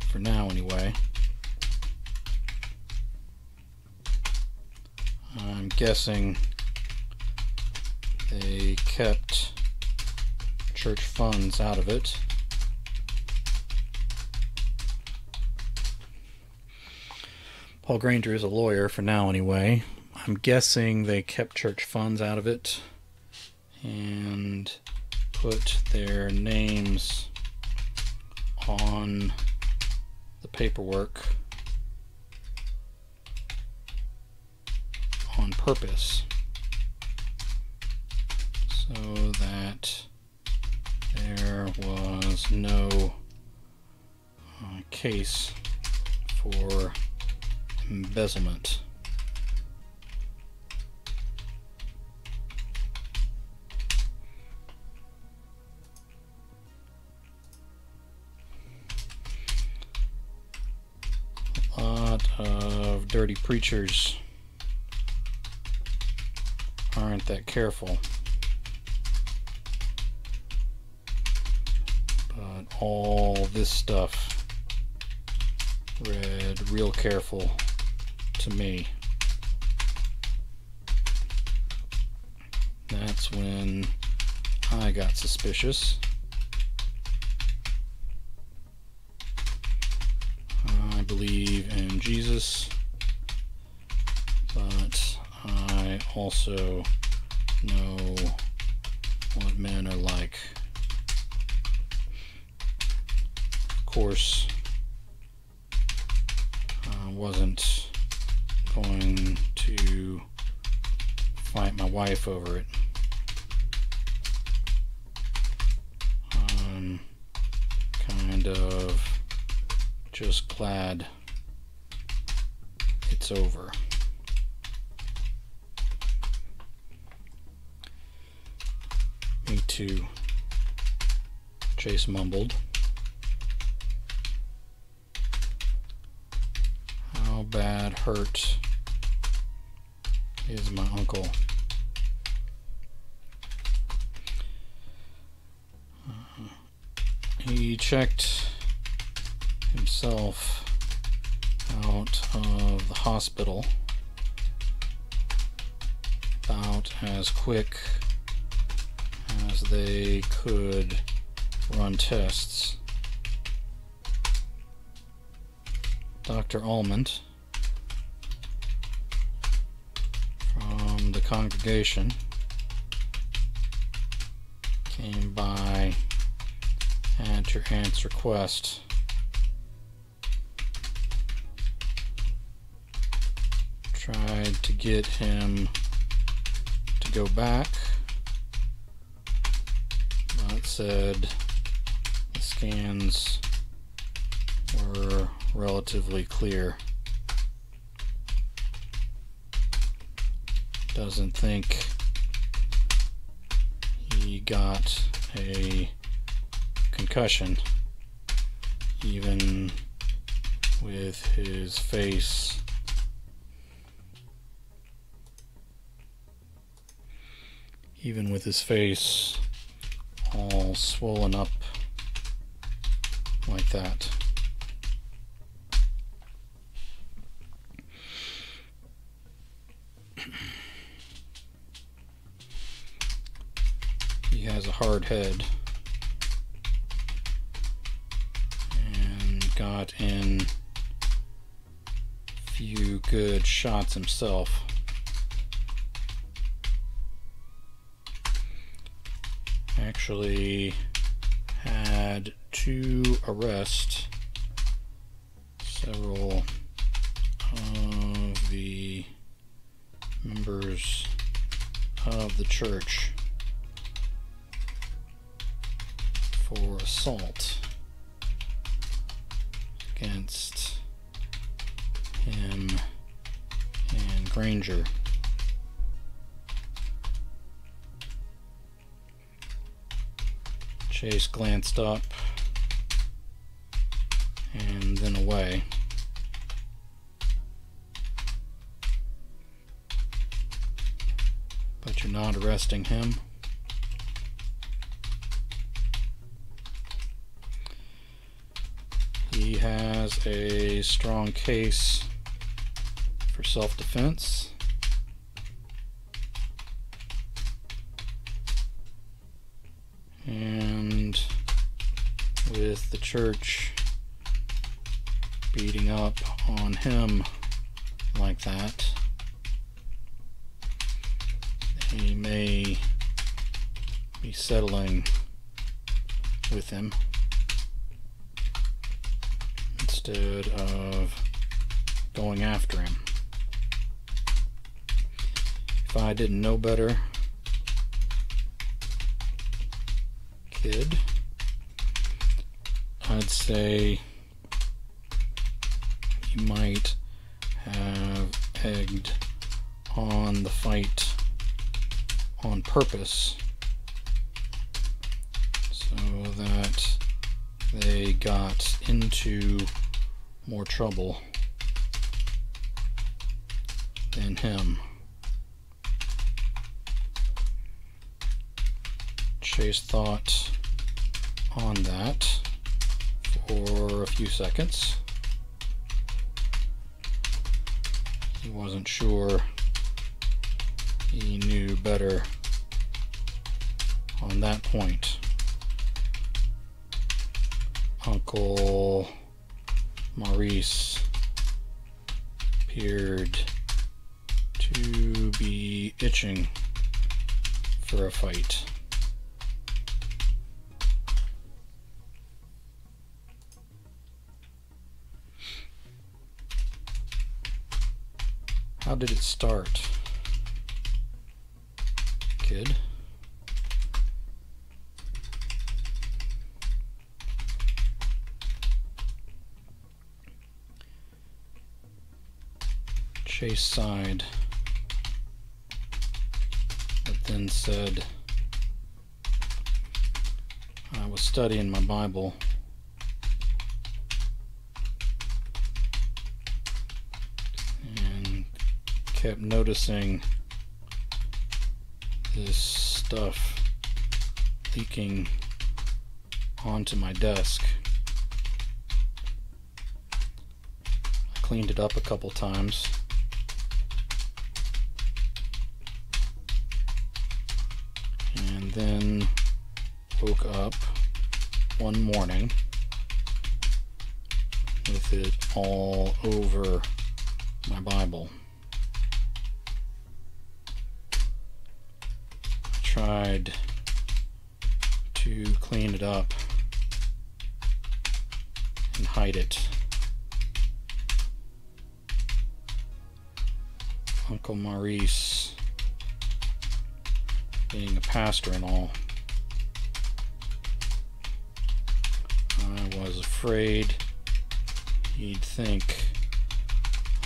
for now anyway. I'm guessing they kept church funds out of it. Paul Granger is a lawyer, for now anyway. I'm guessing they kept church funds out of it and put their names on the paperwork on purpose so that there was no case for embezzlement. A lot of dirty preachers aren't that careful, but all this stuff read real careful to me. That's when I got suspicious. I believe in Jesus, but I also know what men are like. Of course, I wasn't going to fight my wife over it. I'm kind of just glad it's over. Me too, Chase mumbled. How bad hurt is my uncle? He checked himself out of the hospital about as quick as they could run tests. Dr. Almond from the congregation came by at your aunt's request. Tried to get him to go back, but said the scans were relatively clear. Doesn't think he got a concussion, even with his face all swollen up like that. He has a hard head and got in a few good shots himself. Actually had 2 arrests, several of the members of the church for assault against him and Granger. Chase glanced up and then away. But you're not arresting him. He has a strong case for self-defense. And with the church beating up on him like that, he may be settling with him instead of going after him. If I didn't know better, kid, I'd say you might have egged on the fight on purpose so that they got into more trouble than him. Chase thought on that for a few seconds. He wasn't sure he knew better on that point. Uncle Maurice appeared to be itching for a fight. How did it start, kid? Chase sighed, but then said, I was studying my Bible and kept noticing this stuff leaking onto my desk. I cleaned it up a couple times. And then woke up one morning with it all over my Bible. I tried to clean it up and hide it. Uncle Maurice, being a pastor and all, I was afraid he'd think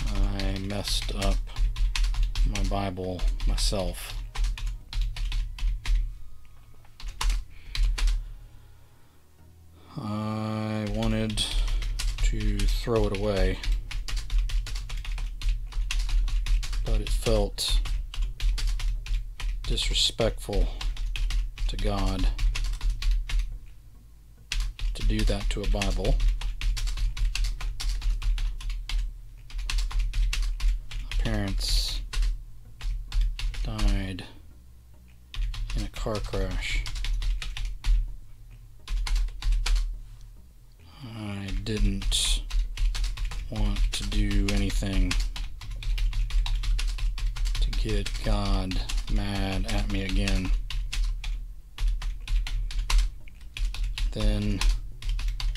I messed up my Bible myself. I wanted to throw it away, but it felt disrespectful to God to do that to a Bible. My parents died in a car crash. I didn't want to do anything to get God mad at me again. Then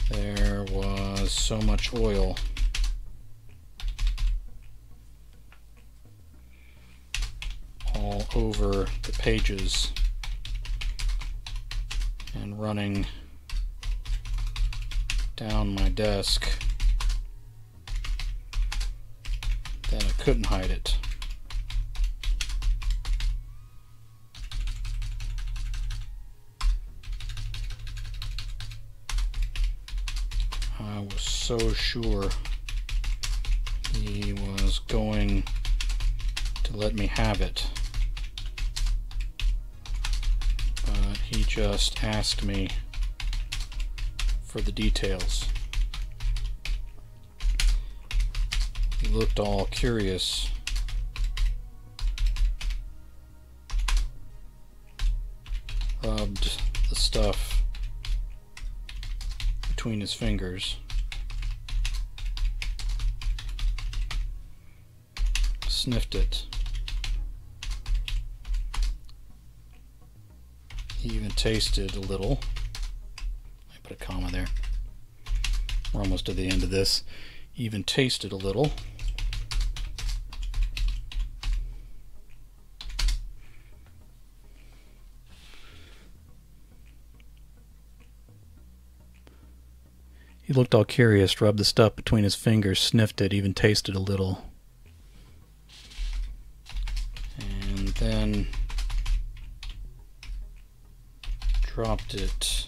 there was so much oil all over the pages and running down my desk that I couldn't hide it. I was so sure he was going to let me have it, but he just asked me for the details. He looked all curious. Rubbed the stuff between his fingers. Sniffed it. He even tasted a little. I put a comma there. We're almost to the end of this. He even tasted a little. He looked all curious, rubbed the stuff between his fingers, sniffed it, even tasted a little. And then dropped it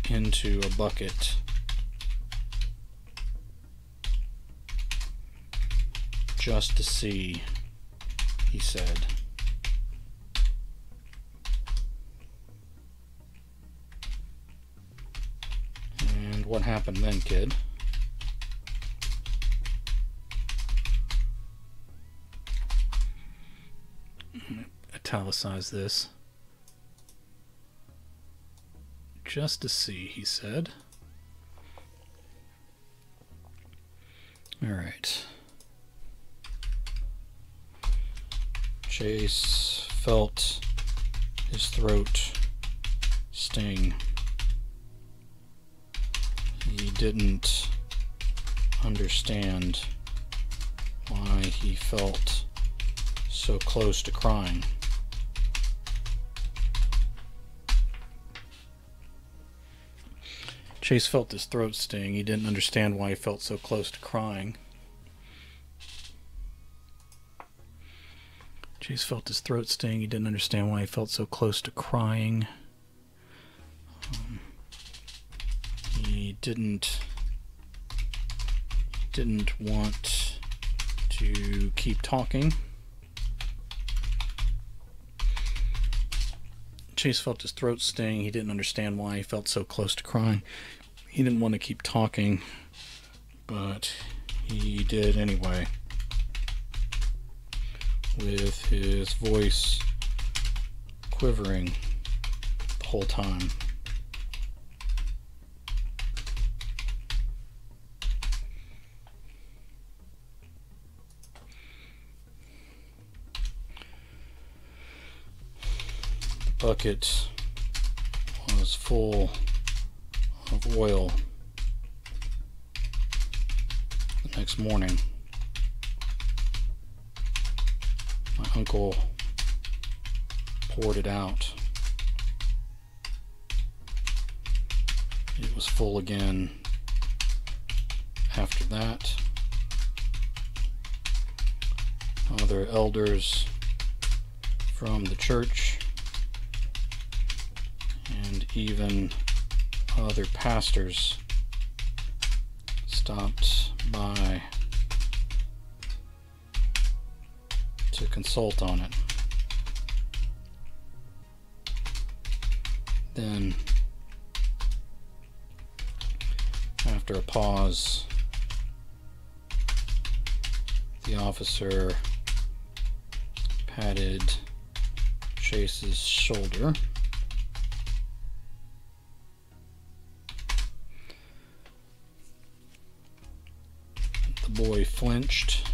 into a bucket. Just to see, he said. And what happened then, kid? I'm going to italicize this. Just to see, he said. All right. Chase felt his throat sting. He didn't understand why he felt so close to crying. Chase felt his throat sting. He didn't understand why he felt so close to crying. Chase felt his throat sting. He didn't understand why he felt so close to crying. He didn't want to keep talking. Chase felt his throat sting. He didn't understand why he felt so close to crying. He didn't want to keep talking, but he did anyway, with his voice quivering the whole time. The bucket was full of oil. The next morning, my uncle poured it out. It was full again after that. Other elders from the church and even other pastors stopped by to consult on it. Then, after a pause, the officer patted Chase's shoulder. The boy flinched.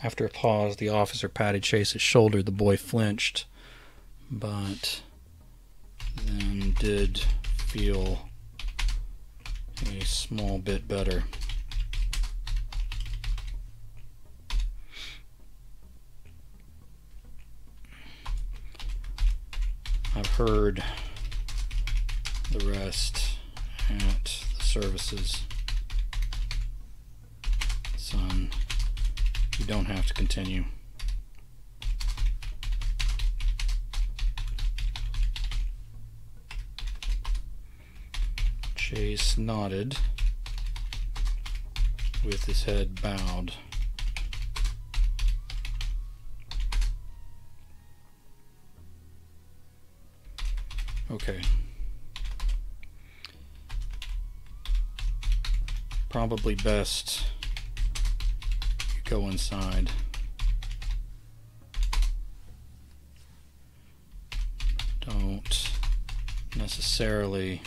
After a pause, the officer patted Chase's shoulder. The boy flinched, but then did feel a small bit better. I've heard the rest at the services. Son, you don't have to continue. Chase nodded with his head bowed. Okay. Probably best you go inside. Don't necessarily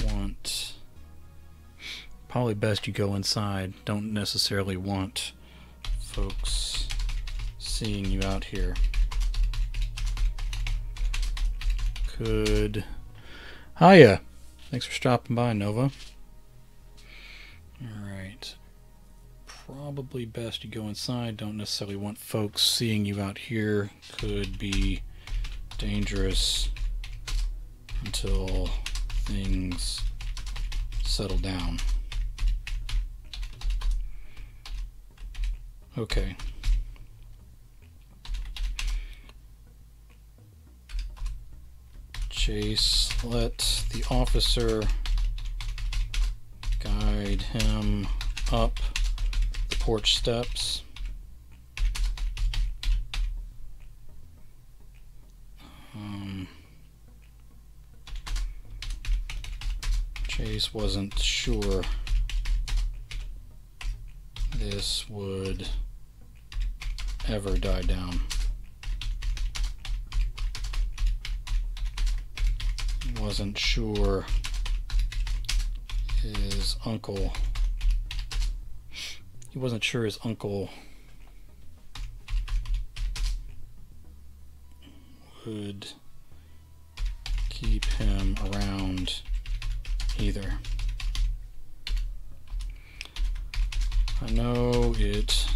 want... Probably best you go inside. Don't necessarily want folks seeing you out here. Could... Hiya! Thanks for stopping by, Nova. Alright. Probably best you go inside. Don't necessarily want folks seeing you out here. Could be dangerous until things settle down. Okay. Chase let the officer guide him up the porch steps. Chase wasn't sure this would ever die down. He wasn't sure his uncle would keep him around either. I know it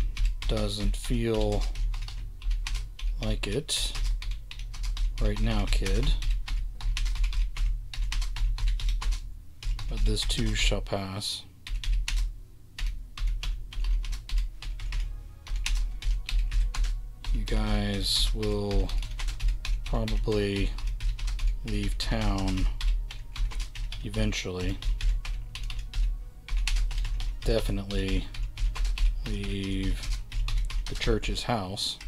doesn't feel like it right now, kid, but this too shall pass. You guys will probably leave town eventually. Definitely leave the church's house.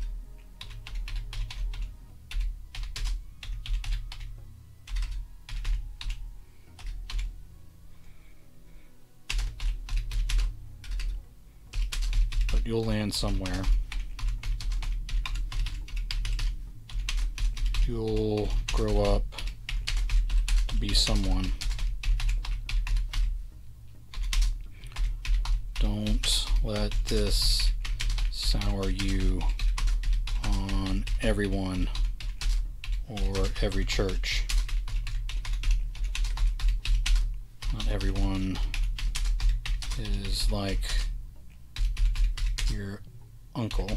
But you'll land somewhere. You'll grow up to be someone. Don't let this sour you on everyone or every church. Not everyone is like your uncle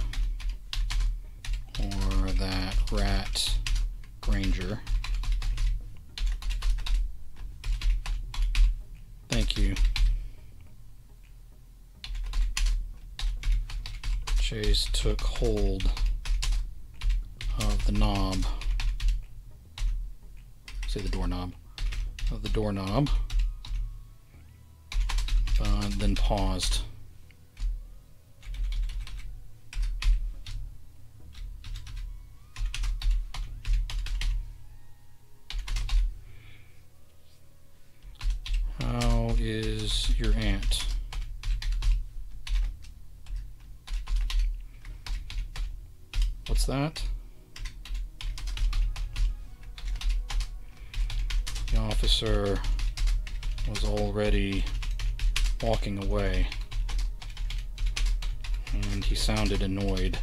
or that rat Granger. Thank you. Chase took hold of the knob, say the doorknob, of the doorknob, but then paused. How is your aunt? What's that? The officer was already walking away, and he sounded annoyed.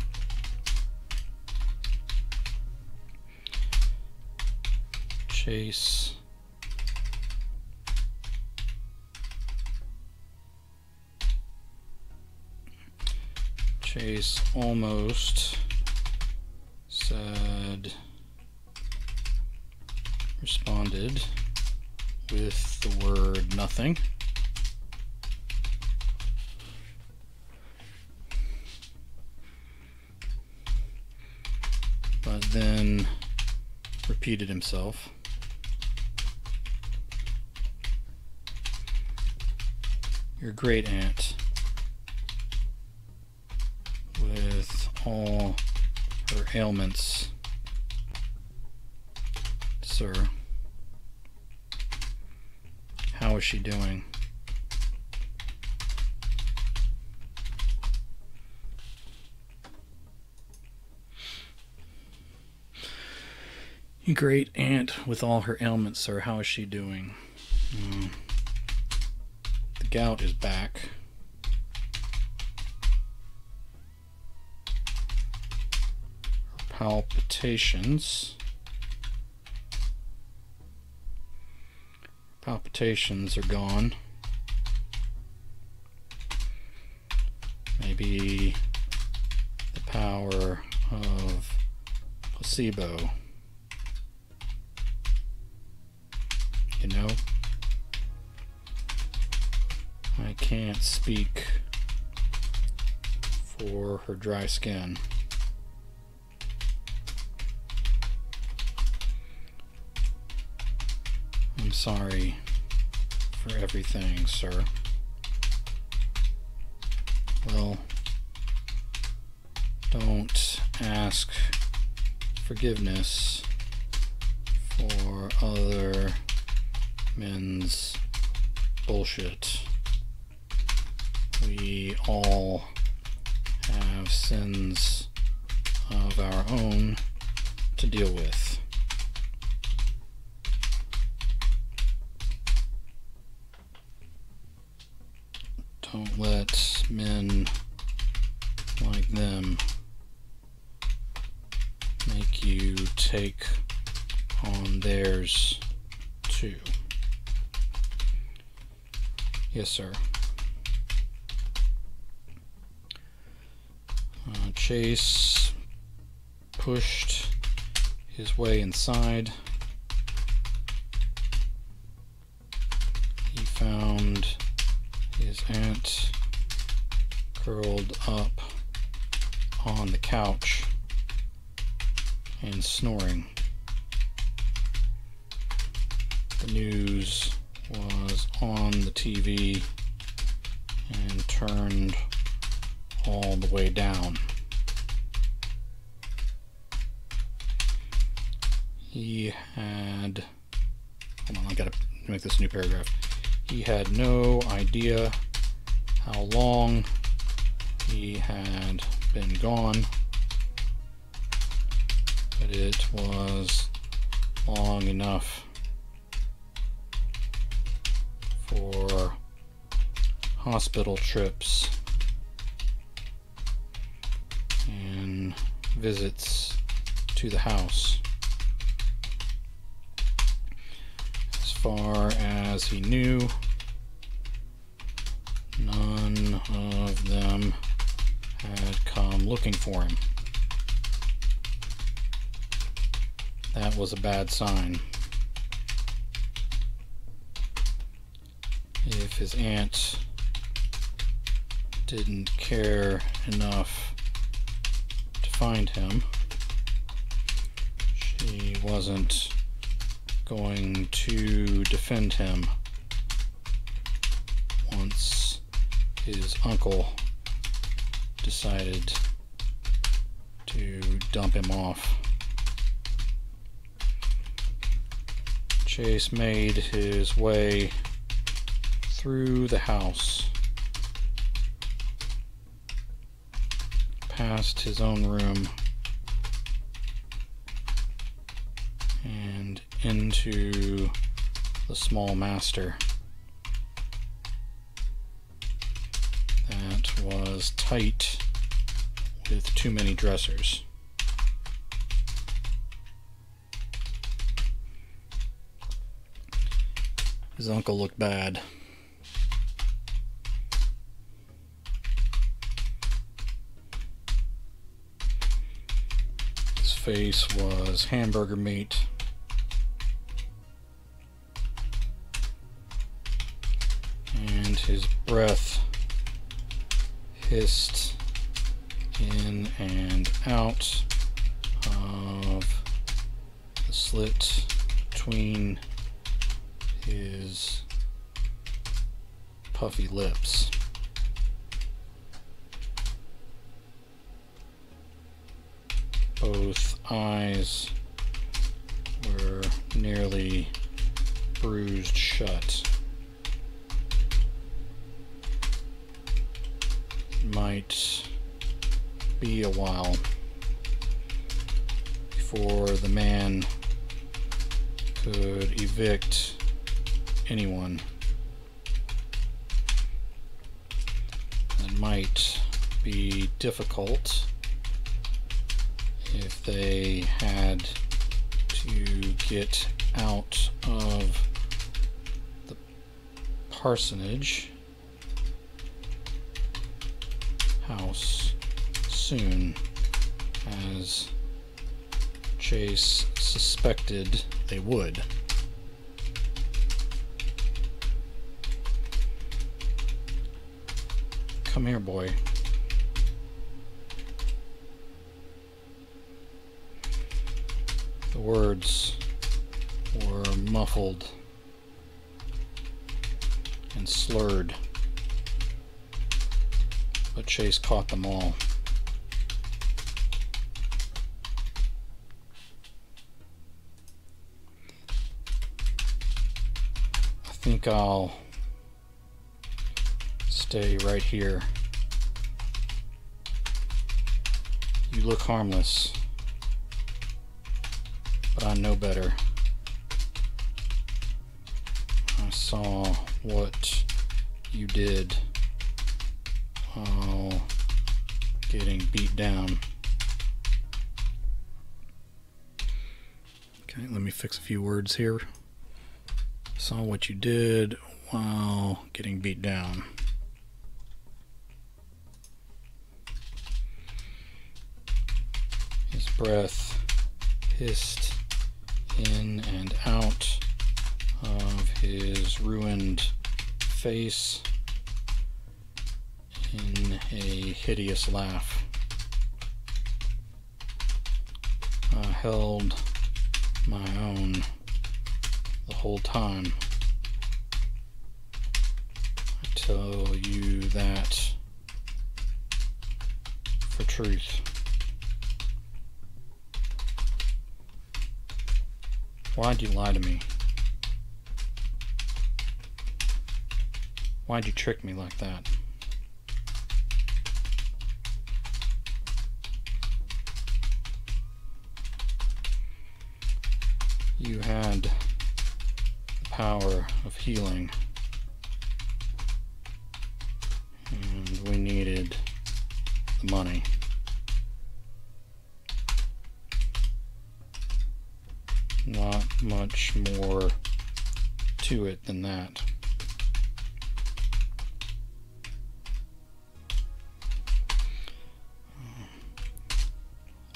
Chase almost responded with the word nothing. But then repeated himself. Your great aunt, with all her ailments, sir. How is she doing? Your great aunt with all her ailments, sir. How is she doing? The gout is back. Palpitations are gone. Maybe the power of placebo. You know, I can't speak for her dry skin. I'm sorry for everything, sir. Well, don't ask forgiveness for other men's bullshit. We all have sins of our own to deal with. Don't let men like them make you take on theirs too. Yes, sir. Chase pushed his way inside. He found his aunt curled up on the couch and snoring. The news was on the TV and turned all the way down. He had, hold on, I gotta make this new paragraph. He had no idea how long he had been gone, but it was long enough for hospital trips and visits to the house. As far as he knew, none of them had come looking for him. That was a bad sign. If his aunt didn't care enough to find him, he wasn't going to defend him once his uncle decided to dump him off. Chase made his way through the house, past his own room, and into the small master that was tight with too many dressers. His uncle looked bad. His face was hamburger meat. And his breath hissed in and out of the slit between his puffy lips. Both eyes were nearly bruised shut. It might be a while before the man could evict anyone. It might be difficult if they had to get out of the parsonage house soon, as Chase suspected they would. Come here, boy. The words were muffled and slurred, but Chase caught them all. I think I'll stay right here. You look harmless, but I know better. I saw what you did while getting beat down. Okay, let me fix a few words here. Saw what you did while getting beat down. His breath hissed in and out of his ruined face in a hideous laugh. I held my own the whole time. I tell you that for truth. Why'd you lie to me? Why'd you trick me like that? You had the power of healing, and we needed the money. Not much more to it than that.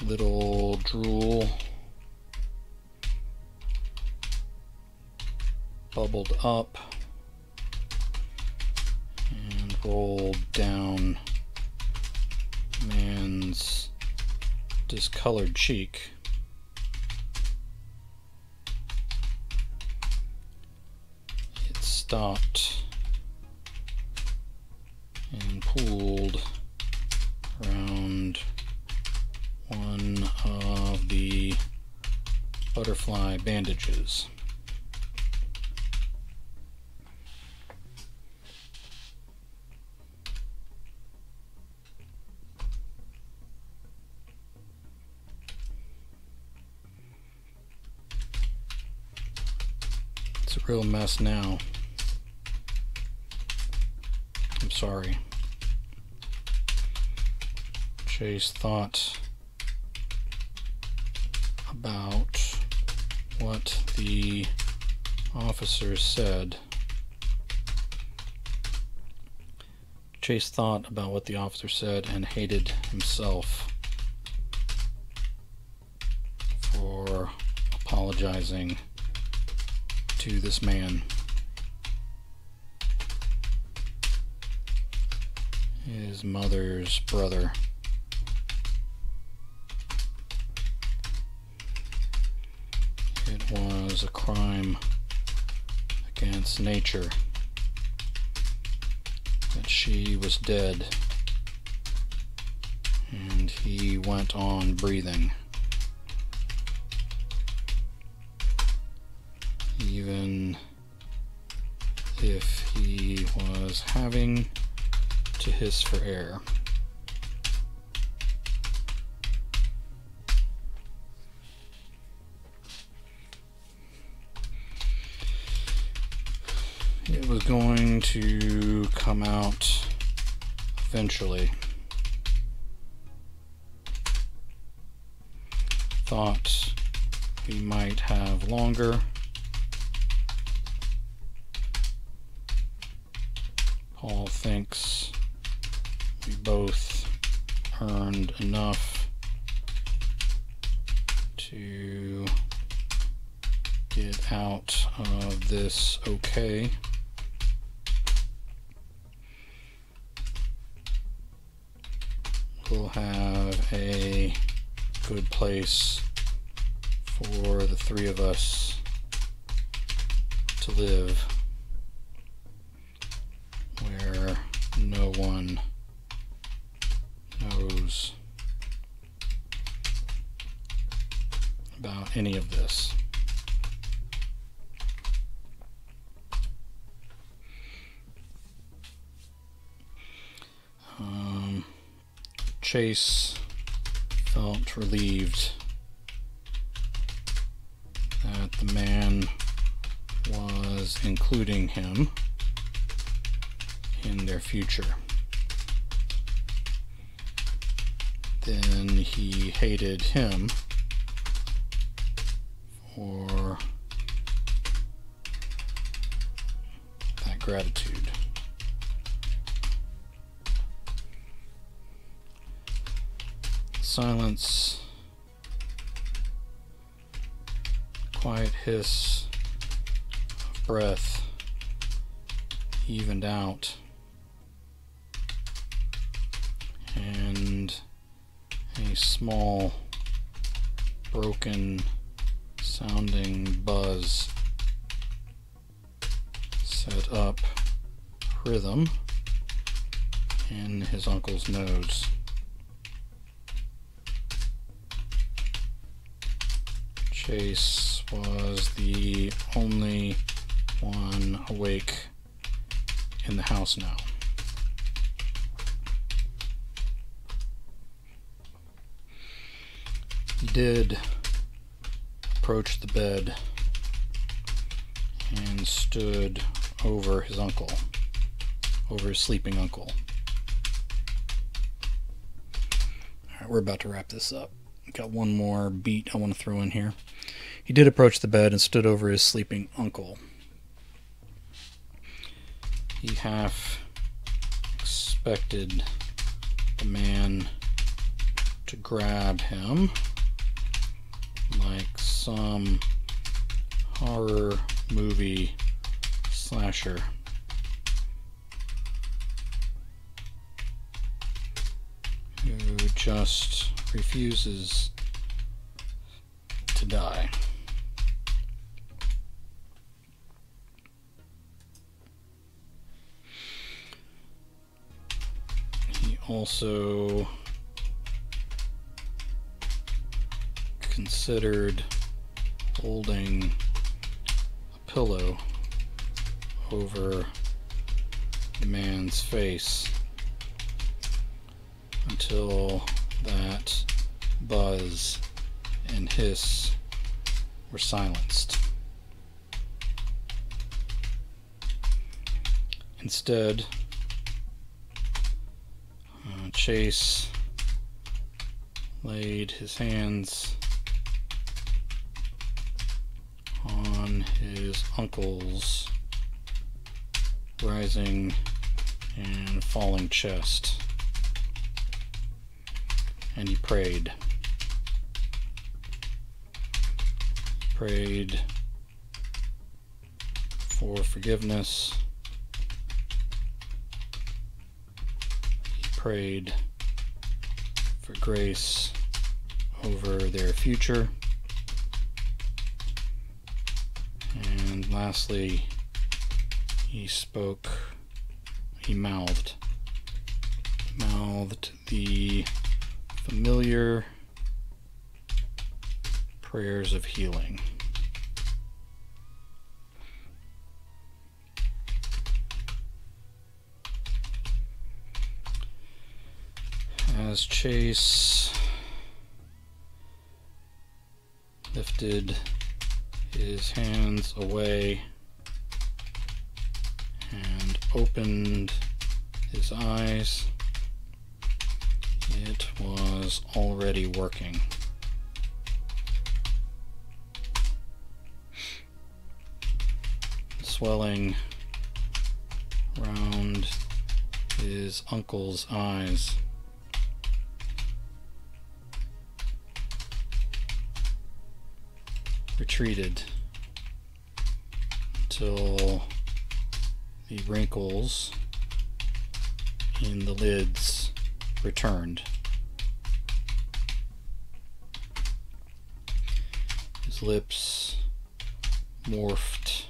Little drool bubbled up and rolled down man's discolored cheek. stopped and pulled around one of the butterfly bandages. It's a real mess now. I'm sorry. Chase thought about what the officer said. Chase thought about what the officer said and hated himself for apologizing to this man. His mother's brother. It was a crime against nature that she was dead and he went on breathing. Even if he was having to hiss for air. It was going to come out eventually. Thought we might have longer. Paul thinks we both earned enough to get out of this okay. We'll have a good place for the three of us to live, where no one knows about any of this. Chase felt relieved that the man was including him in their future. Then he hated him for that gratitude. Silence, quiet hiss of breath evened out, and a small broken sounding buzz set up rhythm in his uncle's nose. Chase was the only one awake in the house now. He did approach the bed and stood over his uncle, over his sleeping uncle. Alright, we're about to wrap this up. Got one more beat I want to throw in here. He did approach the bed and stood over his sleeping uncle. He half expected the man to grab him like some horror movie slasher. Who just refuses to die. also considered holding a pillow over the man's face until that buzz and hiss were silenced. Instead, Chase laid his hands on his uncle's rising and falling chest, and he prayed. Prayed for forgiveness. He prayed for grace over their future. And lastly, he mouthed the familiar prayers of healing. As Chase lifted his hands away and opened his eyes, it was already working. Swelling around his uncle's eyes retreated until the wrinkles in the lids returned. His lips morphed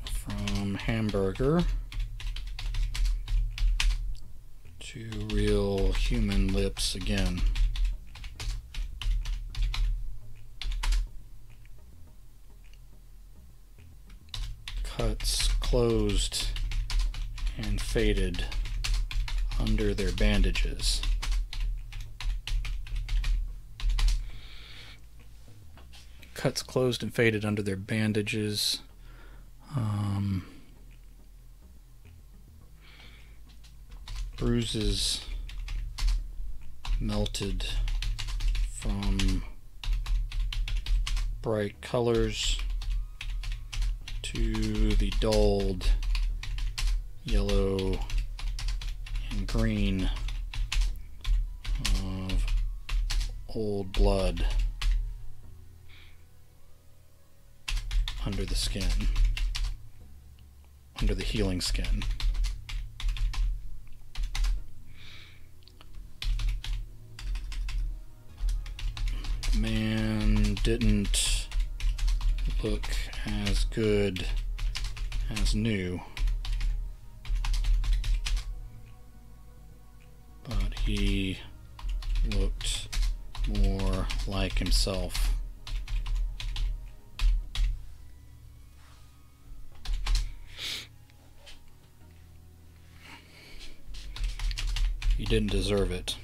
from hamburger to real human lips again. Cuts closed and faded under their bandages. Cuts closed and faded under their bandages. Bruises melted from bright colors to the dulled yellow and green of old blood under the skin, under the healing skin. The man didn't look as good as new, but he looked more like himself. He didn't deserve it.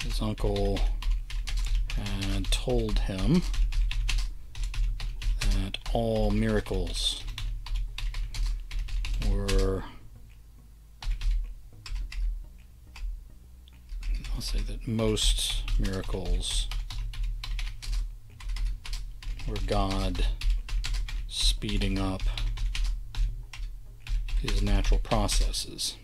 His uncle had told him that all miracles were, I'll say that most miracles were God speeding up his natural processes.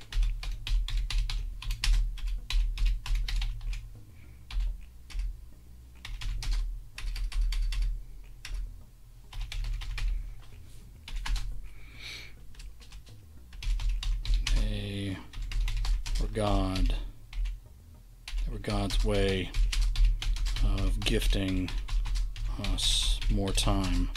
God's way of gifting us more time.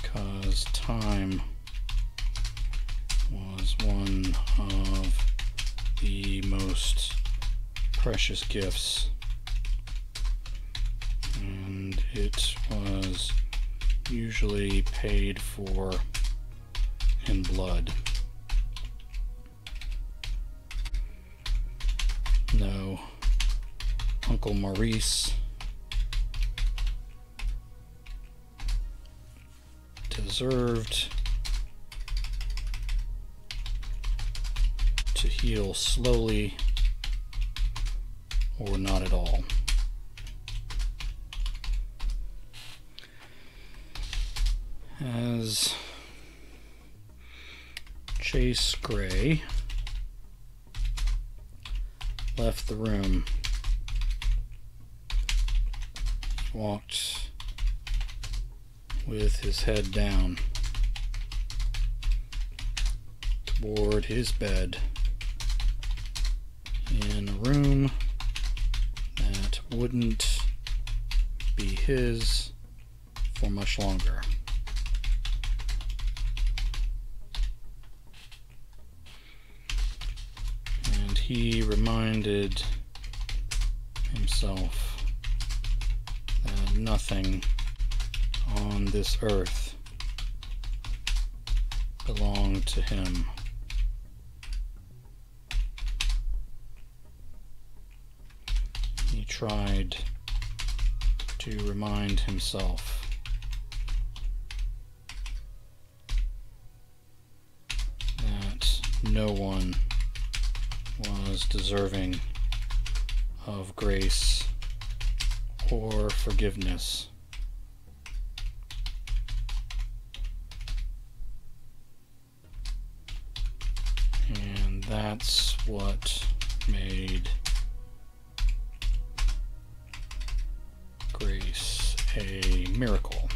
Because time was one of the most precious gifts, and it was usually paid for in blood. No, Uncle Maurice deserved to heal slowly or not at all. As Chase Gray left the room, walked with his head down toward his bed in a room that wouldn't be his for much longer. And he reminded himself that nothing on this earth belonged to him. He tried to remind himself that no one was deserving of grace or forgiveness. And that's what made grace a miracle.